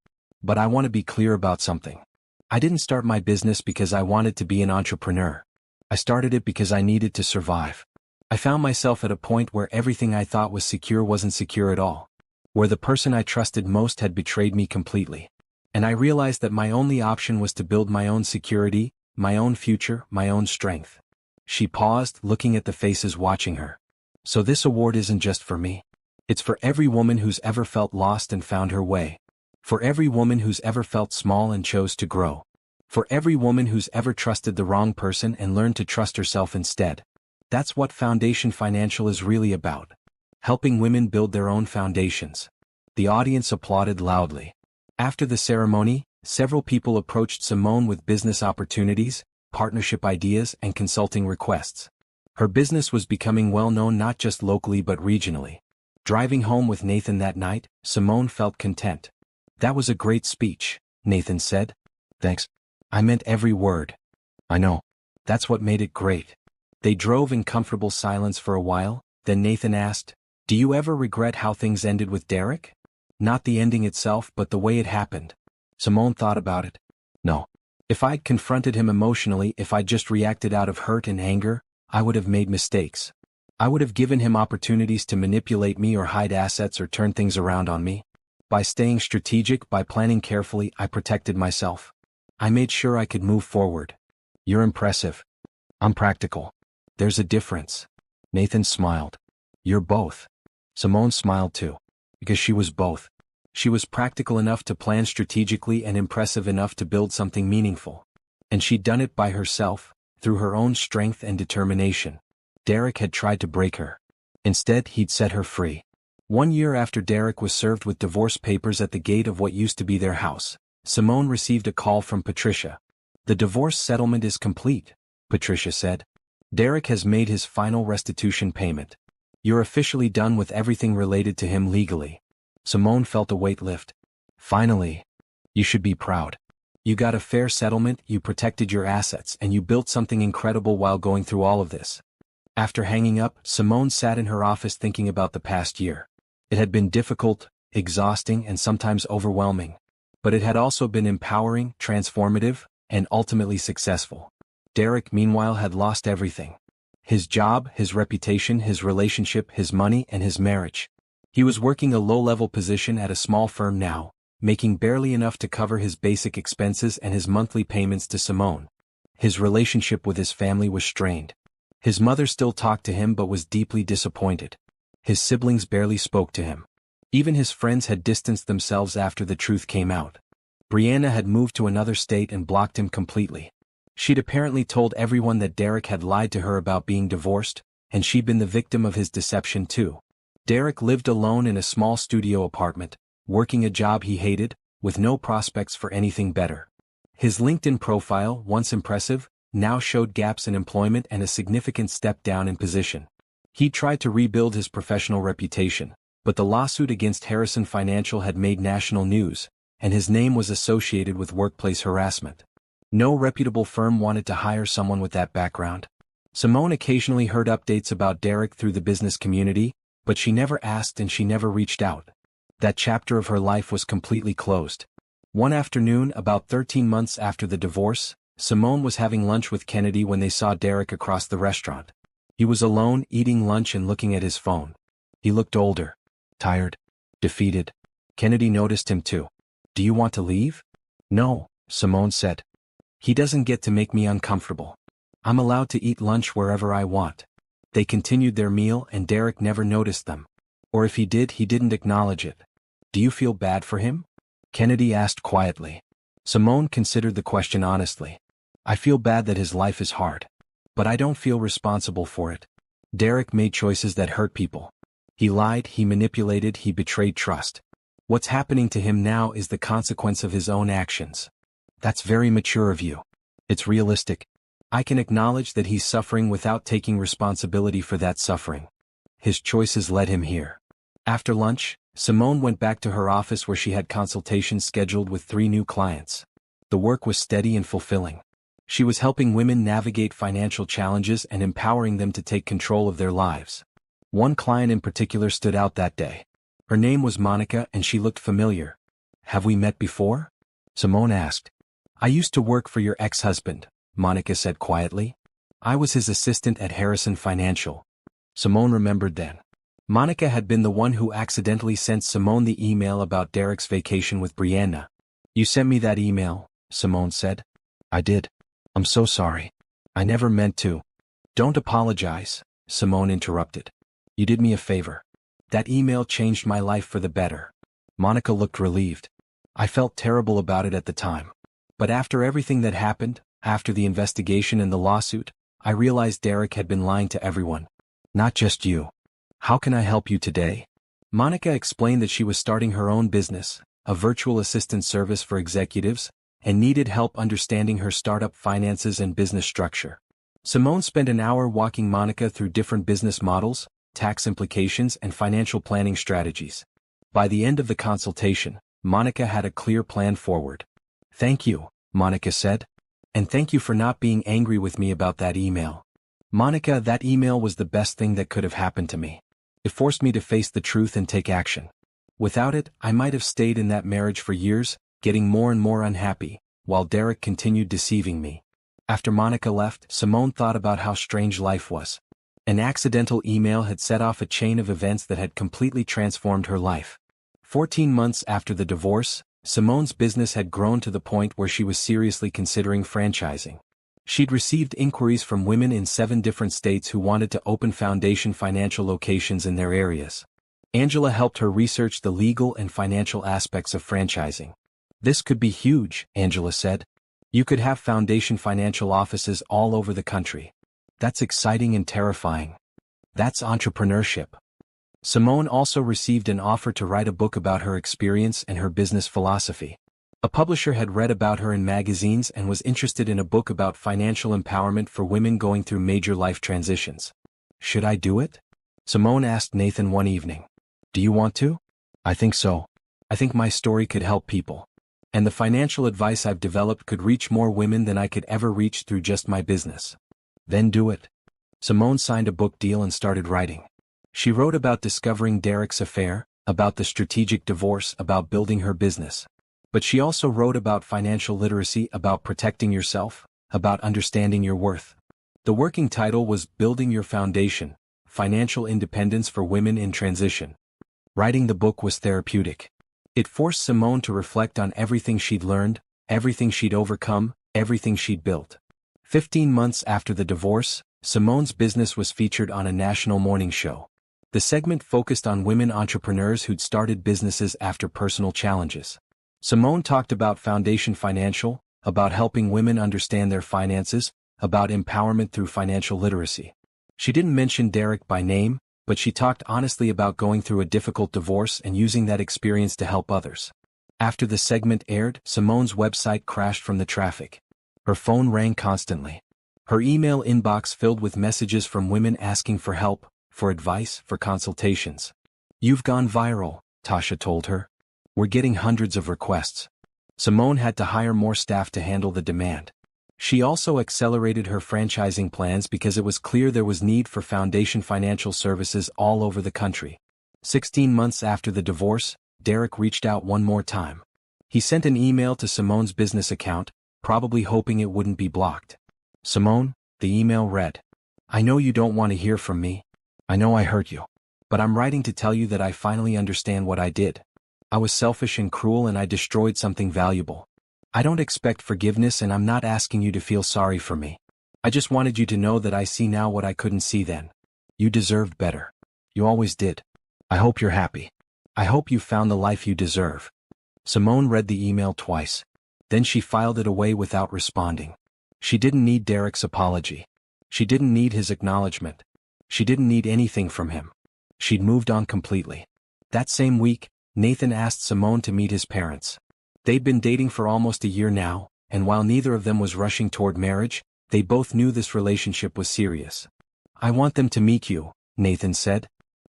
But I want to be clear about something. I didn't start my business because I wanted to be an entrepreneur. I started it because I needed to survive. I found myself at a point where everything I thought was secure wasn't secure at all. Where the person I trusted most had betrayed me completely. And I realized that my only option was to build my own security, my own future, my own strength. She paused, looking at the faces watching her. So this award isn't just for me. It's for every woman who's ever felt lost and found her way. For every woman who's ever felt small and chose to grow. For every woman who's ever trusted the wrong person and learned to trust herself instead. That's what Foundation Financial is really about. Helping women build their own foundations. The audience applauded loudly. After the ceremony, several people approached Simone with business opportunities, partnership ideas, and consulting requests. Her business was becoming well known not just locally but regionally. Driving home with Nathan that night, Simone felt content. That was a great speech, Nathan said. Thanks. I meant every word. I know. That's what made it great. They drove in comfortable silence for a while, then Nathan asked, Do you ever regret how things ended with Derek? Not the ending itself but the way it happened. Simone thought about it. No. If I'd confronted him emotionally, if I'd just reacted out of hurt and anger, I would have made mistakes. I would have given him opportunities to manipulate me or hide assets or turn things around on me. By staying strategic, by planning carefully, I protected myself. I made sure I could move forward. You're impressive. I'm practical. There's a difference. Nathan smiled. You're both. Simone smiled too. Because she was both. She was practical enough to plan strategically and impressive enough to build something meaningful. And she'd done it by herself, through her own strength and determination. Derek had tried to break her. Instead, he'd set her free. 1 year after Derek was served with divorce papers at the gate of what used to be their house, Simone received a call from Patricia. The divorce settlement is complete, Patricia said. Derek has made his final restitution payment. You're officially done with everything related to him legally. Simone felt a weight lift. Finally. You should be proud. You got a fair settlement, you protected your assets, and you built something incredible while going through all of this. After hanging up, Simone sat in her office thinking about the past year. It had been difficult, exhausting, and sometimes overwhelming. But it had also been empowering, transformative, and ultimately successful. Derek, meanwhile, had lost everything. His job, his reputation, his relationship, his money, and his marriage. He was working a low-level position at a small firm now, making barely enough to cover his basic expenses and his monthly payments to Simone. His relationship with his family was strained. His mother still talked to him but was deeply disappointed. His siblings barely spoke to him. Even his friends had distanced themselves after the truth came out. Brianna had moved to another state and blocked him completely. She'd apparently told everyone that Derek had lied to her about being divorced, and she'd been the victim of his deception too. Derek lived alone in a small studio apartment, working a job he hated, with no prospects for anything better. His LinkedIn profile, once impressive, now showed gaps in employment and a significant step down in position. He tried to rebuild his professional reputation, but the lawsuit against Harrison Financial had made national news, and his name was associated with workplace harassment. No reputable firm wanted to hire someone with that background. Simone occasionally heard updates about Derek through the business community, but she never asked and she never reached out. That chapter of her life was completely closed. One afternoon, about 13 months after the divorce, Simone was having lunch with Kennedy when they saw Derek across the restaurant. He was alone, eating lunch and looking at his phone. He looked older, tired, defeated. Kennedy noticed him too. "Do you want to leave?" "No," Simone said. "He doesn't get to make me uncomfortable. I'm allowed to eat lunch wherever I want." They continued their meal and Derek never noticed them. Or if he did, he didn't acknowledge it. "Do you feel bad for him?" Kennedy asked quietly. Simone considered the question honestly. "I feel bad that his life is hard. But I don't feel responsible for it. Derek made choices that hurt people. He lied, he manipulated, he betrayed trust. What's happening to him now is the consequence of his own actions. That's very mature of you. It's realistic. I can acknowledge that he's suffering without taking responsibility for that suffering. His choices led him here." After lunch, Simone went back to her office where she had consultations scheduled with 3 new clients. The work was steady and fulfilling. She was helping women navigate financial challenges and empowering them to take control of their lives. One client in particular stood out that day. Her name was Monica and she looked familiar. "Have we met before?" Simone asked. "I used to work for your ex-husband," Monica said quietly. "I was his assistant at Harrison Financial." Simone remembered then. Monica had been the one who accidentally sent Simone the email about Derek's vacation with Brianna. "You sent me that email," Simone said. "I did. I'm so sorry. I never meant to." "Don't apologize," Simone interrupted. "You did me a favor. That email changed my life for the better." Monica looked relieved. "I felt terrible about it at the time. But after everything that happened, after the investigation and the lawsuit, I realized Derek had been lying to everyone. Not just you. How can I help you today?" Monica explained that she was starting her own business, a virtual assistant service for executives, and needed help understanding her startup finances and business structure. Simone spent an hour walking Monica through different business models, tax implications and financial planning strategies. By the end of the consultation, Monica had a clear plan forward. "Thank you," Monica said. "And thank you for not being angry with me about that email. Monica, that email was the best thing that could have happened to me. It forced me to face the truth and take action. Without it, I might have stayed in that marriage for years, getting more and more unhappy, while Derek continued deceiving me." After Monica left, Simone thought about how strange life was. An accidental email had set off a chain of events that had completely transformed her life. 14 months after the divorce, Simone's business had grown to the point where she was seriously considering franchising. She'd received inquiries from women in 7 different states who wanted to open foundation financial locations in their areas. Angela helped her research the legal and financial aspects of franchising. "This could be huge," Angela said. "You could have foundation financial offices all over the country. That's exciting and terrifying. That's entrepreneurship." Simone also received an offer to write a book about her experience and her business philosophy. A publisher had read about her in magazines and was interested in a book about financial empowerment for women going through major life transitions. "Should I do it?" Simone asked Nathan one evening. "Do you want to?" "I think so. I think my story could help people. And the financial advice I've developed could reach more women than I could ever reach through just my business." "Then do it." Simone signed a book deal and started writing. She wrote about discovering Derek's affair, about the strategic divorce, about building her business. But she also wrote about financial literacy, about protecting yourself, about understanding your worth. The working title was Building Your Foundation: Financial Independence for Women in Transition. Writing the book was therapeutic. It forced Simone to reflect on everything she'd learned, everything she'd overcome, everything she'd built. 15 months after the divorce, Simone's business was featured on a national morning show. The segment focused on women entrepreneurs who'd started businesses after personal challenges. Simone talked about Foundation Financial, about helping women understand their finances, about empowerment through financial literacy. She didn't mention Derek by name, but she talked honestly about going through a difficult divorce and using that experience to help others. After the segment aired, Simone's website crashed from the traffic. Her phone rang constantly. Her email inbox filled with messages from women asking for help, for advice, for consultations. "You've gone viral," Tasha told her. "We're getting hundreds of requests." Simone had to hire more staff to handle the demand. She also accelerated her franchising plans because it was clear there was need for foundation financial services all over the country. 16 months after the divorce, Derek reached out one more time. He sent an email to Simone's business account, probably hoping it wouldn't be blocked. Simone, the email read. I know you don't want to hear from me. I know I hurt you. But I'm writing to tell you that I finally understand what I did. I was selfish and cruel and I destroyed something valuable. I don't expect forgiveness and I'm not asking you to feel sorry for me. I just wanted you to know that I see now what I couldn't see then. You deserved better. You always did. I hope you're happy. I hope you found the life you deserve. Simone read the email twice. Then she filed it away without responding. She didn't need Derek's apology. She didn't need his acknowledgement. She didn't need anything from him. She'd moved on completely. That same week, Nathan asked Simone to meet his parents. They'd been dating for almost a year now, and while neither of them was rushing toward marriage, they both knew this relationship was serious. I want them to meet you, Nathan said.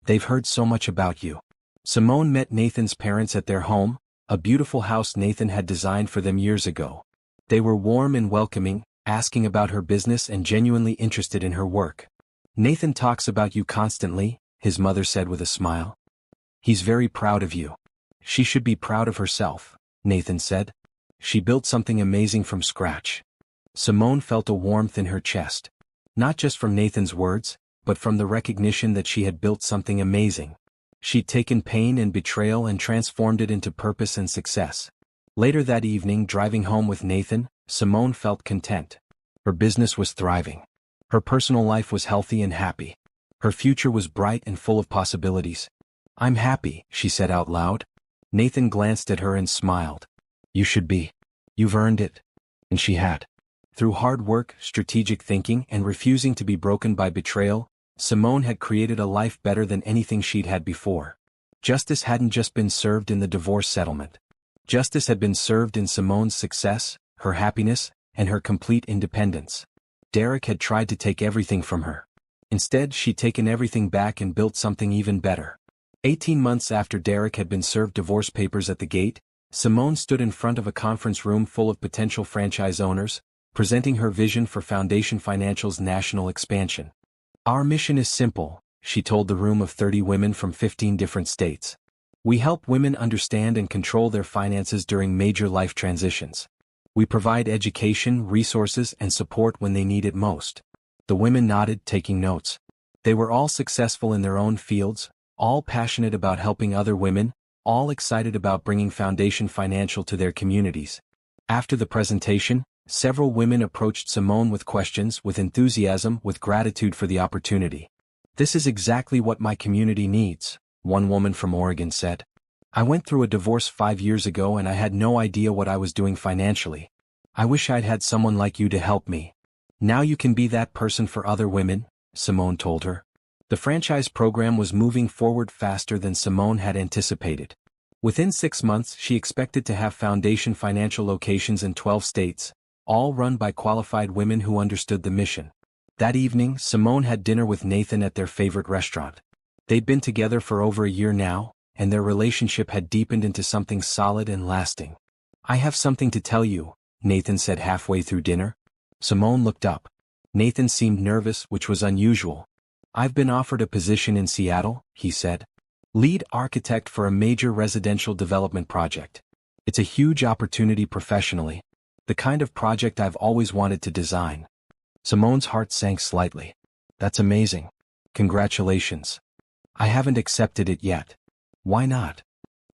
They've heard so much about you. Simone met Nathan's parents at their home, a beautiful house Nathan had designed for them years ago. They were warm and welcoming, asking about her business and genuinely interested in her work. Nathan talks about you constantly, his mother said with a smile. He's very proud of you. She should be proud of herself, Nathan said. She built something amazing from scratch. Simone felt a warmth in her chest. Not just from Nathan's words, but from the recognition that she had built something amazing. She'd taken pain and betrayal and transformed it into purpose and success. Later that evening, driving home with Nathan, Simone felt content. Her business was thriving. Her personal life was healthy and happy. Her future was bright and full of possibilities. I'm happy, she said out loud. Nathan glanced at her and smiled. You should be. You've earned it. And she had. Through hard work, strategic thinking, and refusing to be broken by betrayal, Simone had created a life better than anything she'd had before. Justice hadn't just been served in the divorce settlement. Justice had been served in Simone's success, her happiness, and her complete independence. Derek had tried to take everything from her. Instead, she'd taken everything back and built something even better. 18 months after Derek had been served divorce papers at the gate, Simone stood in front of a conference room full of potential franchise owners, presenting her vision for Foundation Financial's national expansion. Our mission is simple, she told the room of 30 women from 15 different states. We help women understand and control their finances during major life transitions. We provide education, resources, and support when they need it most. The women nodded, taking notes. They were all successful in their own fields, all passionate about helping other women, all excited about bringing Foundation Financial to their communities. After the presentation, several women approached Simone with questions, with enthusiasm, with gratitude for the opportunity. This is exactly what my community needs, one woman from Oregon said. I went through a divorce 5 years ago and I had no idea what I was doing financially. I wish I'd had someone like you to help me. Now you can be that person for other women, Simone told her. The franchise program was moving forward faster than Simone had anticipated. Within 6 months, she expected to have Foundation Financial locations in 12 states, all run by qualified women who understood the mission. That evening, Simone had dinner with Nathan at their favorite restaurant. They'd been together for over a year now, and their relationship had deepened into something solid and lasting. I have something to tell you, Nathan said halfway through dinner. Simone looked up. Nathan seemed nervous, which was unusual. I've been offered a position in Seattle, he said. Lead architect for a major residential development project. It's a huge opportunity professionally. The kind of project I've always wanted to design. Simone's heart sank slightly. That's amazing. Congratulations. I haven't accepted it yet. Why not?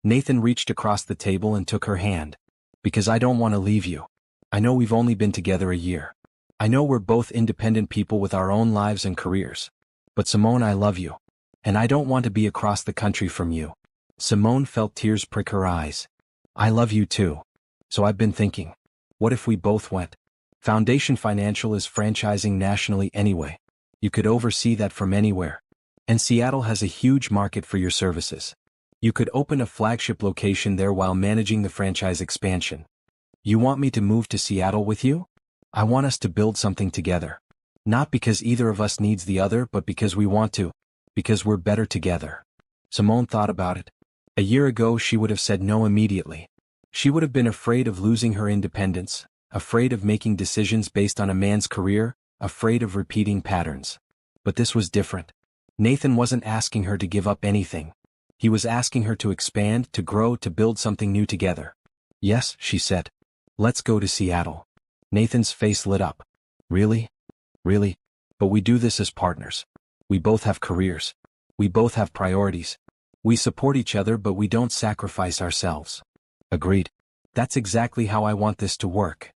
Nathan reached across the table and took her hand. Because I don't want to leave you. I know we've only been together a year. I know we're both independent people with our own lives and careers. But Simone, I love you. And I don't want to be across the country from you. Simone felt tears prick her eyes. I love you too. So I've been thinking. What if we both went? Foundation Financial is franchising nationally anyway. You could oversee that from anywhere. And Seattle has a huge market for your services. You could open a flagship location there while managing the franchise expansion. You want me to move to Seattle with you? I want us to build something together. Not because either of us needs the other, but because we want to. Because we're better together. Simone thought about it. A year ago she would have said no immediately. She would have been afraid of losing her independence, afraid of making decisions based on a man's career, afraid of repeating patterns. But this was different. Nathan wasn't asking her to give up anything. He was asking her to expand, to grow, to build something new together. Yes, she said. Let's go to Seattle. Nathan's face lit up. Really? Really? But we do this as partners. We both have careers. We both have priorities. We support each other, but we don't sacrifice ourselves. Agreed. That's exactly how I want this to work.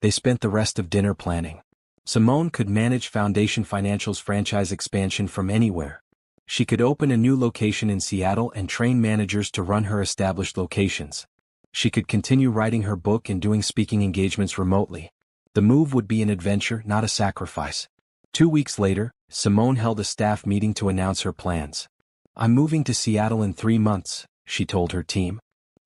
They spent the rest of dinner planning. Simone could manage Foundation Financial's franchise expansion from anywhere. She could open a new location in Seattle and train managers to run her established locations. She could continue writing her book and doing speaking engagements remotely. The move would be an adventure, not a sacrifice. 2 weeks later, Simone held a staff meeting to announce her plans. I'm moving to Seattle in 3 months, she told her team.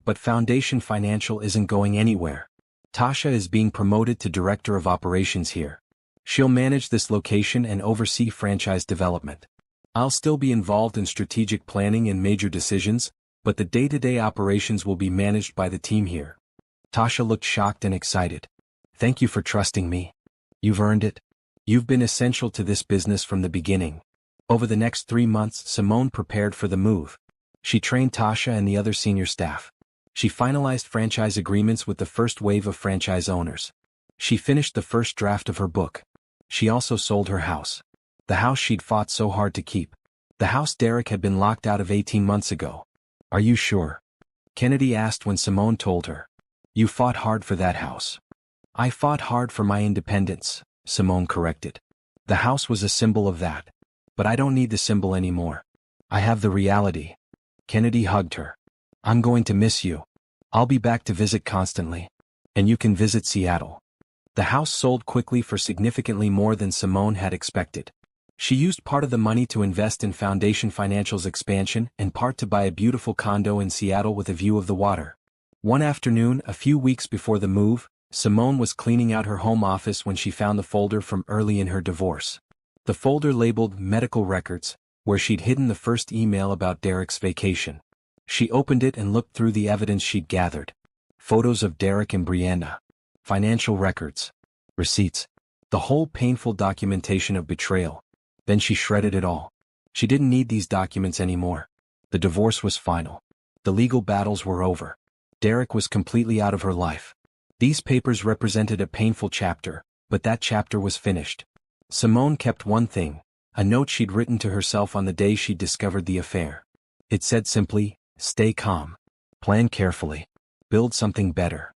But Foundation Financial isn't going anywhere. Tasha is being promoted to Director of Operations here. She'll manage this location and oversee franchise development. I'll still be involved in strategic planning and major decisions, but the day-to-day operations will be managed by the team here. Tasha looked shocked and excited. Thank you for trusting me. You've earned it. You've been essential to this business from the beginning. Over the next 3 months, Simone prepared for the move. She trained Tasha and the other senior staff. She finalized franchise agreements with the first wave of franchise owners. She finished the first draft of her book. She also sold her house. The house she'd fought so hard to keep. The house Derek had been locked out of 18 months ago. Are you sure? Kennedy asked when Simone told her. You fought hard for that house. I fought hard for my independence, Simone corrected. The house was a symbol of that. But I don't need the symbol anymore. I have the reality. Kennedy hugged her. I'm going to miss you. I'll be back to visit constantly. And you can visit Seattle. The house sold quickly for significantly more than Simone had expected. She used part of the money to invest in Foundation Financial's expansion and part to buy a beautiful condo in Seattle with a view of the water. One afternoon, a few weeks before the move, Simone was cleaning out her home office when she found the folder from early in her divorce. The folder labeled Medical Records, where she'd hidden the first email about Derek's vacation. She opened it and looked through the evidence she'd gathered. Photos of Derek and Brianna. Financial records. Receipts. The whole painful documentation of betrayal. Then she shredded it all. She didn't need these documents anymore. The divorce was final. The legal battles were over. Derek was completely out of her life. These papers represented a painful chapter, but that chapter was finished. Simone kept one thing, a note she'd written to herself on the day she'd discovered the affair. It said simply, stay calm. Plan carefully. Build something better.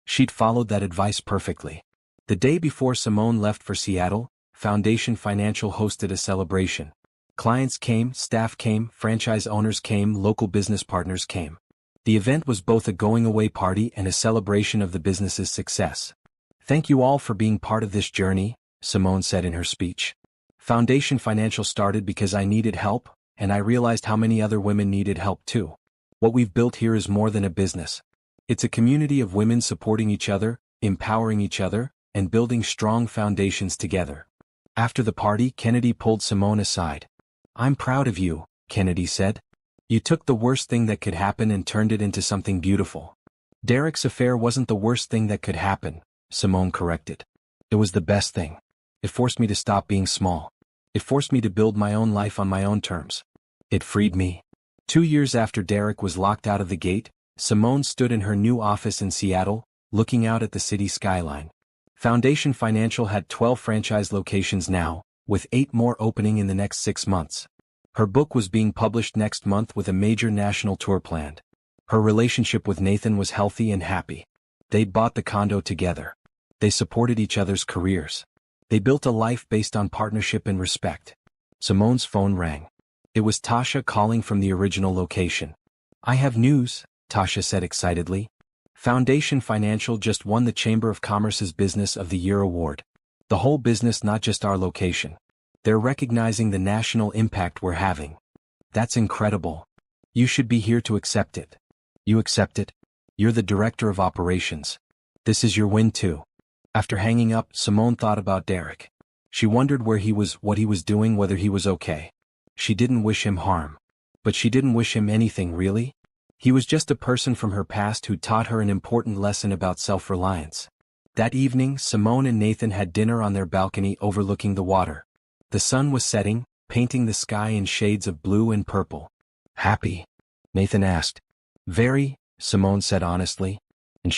She'd followed that advice perfectly. The day before Simone left for Seattle, Foundation Financial hosted a celebration. Clients came, staff came, franchise owners came, local business partners came. The event was both a going-away party and a celebration of the business's success. Thank you all for being part of this journey, Simone said in her speech. Foundation Financial started because I needed help, and I realized how many other women needed help too. What we've built here is more than a business. It's a community of women supporting each other, empowering each other, and building strong foundations together. After the party, Kennedy pulled Simone aside. I'm proud of you, Kennedy said. You took the worst thing that could happen and turned it into something beautiful. Derek's affair wasn't the worst thing that could happen, Simone corrected. It was the best thing. It forced me to stop being small. It forced me to build my own life on my own terms. It freed me. 2 years after Derek was locked out of the gate, Simone stood in her new office in Seattle, looking out at the city skyline. Foundation Financial had 12 franchise locations now, with 8 more opening in the next 6 months. Her book was being published next month with a major national tour planned. Her relationship with Nathan was healthy and happy. They'd bought the condo together. They supported each other's careers. They built a life based on partnership and respect. Simone's phone rang. It was Tasha calling from the original location. I have news, Tasha said excitedly. Foundation Financial just won the Chamber of Commerce's Business of the Year award. The whole business, not just our location. They're recognizing the national impact we're having. That's incredible. You should be here to accept it. You accept it? You're the Director of Operations. This is your win too. After hanging up, Simone thought about Derek. She wondered where he was, what he was doing, whether he was okay. She didn't wish him harm. But she didn't wish him anything, really. He was just a person from her past who taught her an important lesson about self-reliance. That evening, Simone and Nathan had dinner on their balcony overlooking the water. The sun was setting, painting the sky in shades of blue and purple. Happy? Nathan asked. Very, Simone said honestly. And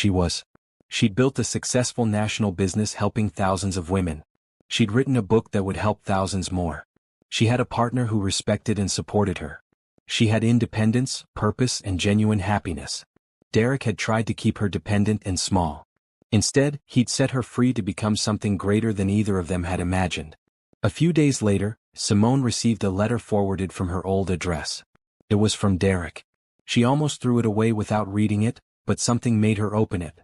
she'd built a successful national business helping thousands of women. She'd written a book that would help thousands more. She had a partner who respected and supported her. She had independence, purpose, and genuine happiness. Derek had tried to keep her dependent and small. Instead, he'd set her free to become something greater than either of them had imagined. A few days later, Simone received a letter forwarded from her old address. It was from Derek. She almost threw it away without reading it, but something made her open it.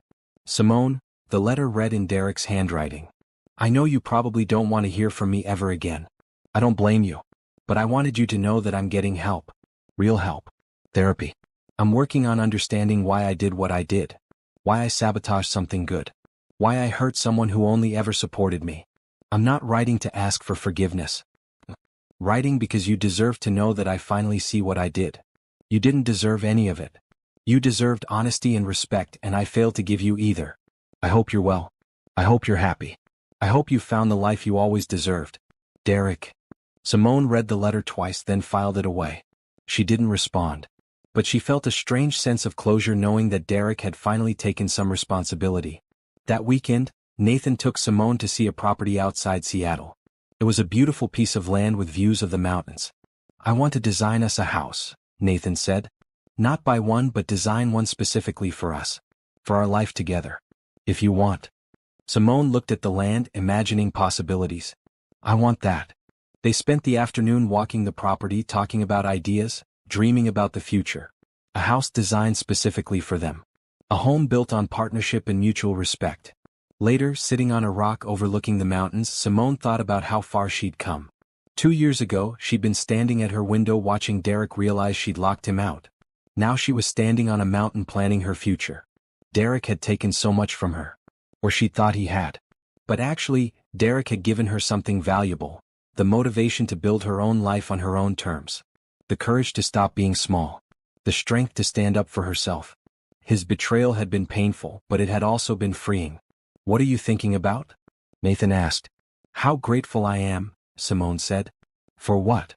Simone, the letter read in Derek's handwriting. I know you probably don't want to hear from me ever again. I don't blame you. But I wanted you to know that I'm getting help. Real help. Therapy. I'm working on understanding why I did what I did. Why I sabotaged something good. Why I hurt someone who only ever supported me. I'm not writing to ask for forgiveness. Writing because you deserve to know that I finally see what I did. You didn't deserve any of it. You deserved honesty and respect, and I failed to give you either. I hope you're well. I hope you're happy. I hope you found the life you always deserved. Derek. Simone read the letter twice, then filed it away. She didn't respond. But she felt a strange sense of closure knowing that Derek had finally taken some responsibility. That weekend, Nathan took Simone to see a property outside Seattle. It was a beautiful piece of land with views of the mountains. I want to design us a house, Nathan said. Not buy one, but design one specifically for us. For our life together. If you want. Simone looked at the land, imagining possibilities. I want that. They spent the afternoon walking the property, talking about ideas, dreaming about the future. A house designed specifically for them. A home built on partnership and mutual respect. Later, sitting on a rock overlooking the mountains, Simone thought about how far she'd come. 2 years ago, she'd been standing at her window watching Derek realize she'd locked him out. Now she was standing on a mountain planning her future. Derek had taken so much from her. Or she thought he had. But actually, Derek had given her something valuable. The motivation to build her own life on her own terms. The courage to stop being small. The strength to stand up for herself. His betrayal had been painful, but it had also been freeing. What are you thinking about? Nathan asked. How grateful I am, Simone said. For what?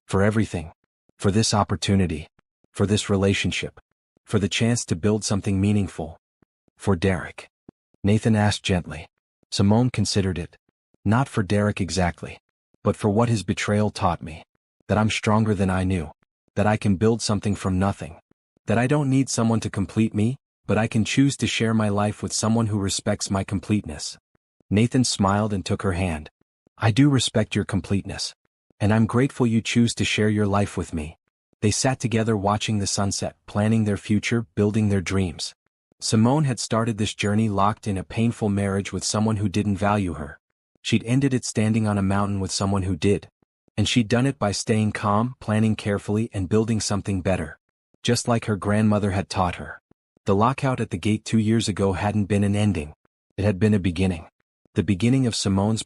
For everything. For this opportunity. For this relationship. For the chance to build something meaningful. For Derek. Nathan asked gently. Simone considered it. Not for Derek exactly. But for what his betrayal taught me. That I'm stronger than I knew. That I can build something from nothing. That I don't need someone to complete me, but I can choose to share my life with someone who respects my completeness. Nathan smiled and took her hand. I do respect your completeness. And I'm grateful you choose to share your life with me. They sat together watching the sunset, planning their future, building their dreams. Simone had started this journey locked in a painful marriage with someone who didn't value her. She'd ended it standing on a mountain with someone who did. And she'd done it by staying calm, planning carefully, and building something better. Just like her grandmother had taught her. The lockout at the gate 2 years ago hadn't been an ending. It had been a beginning. The beginning of Simone's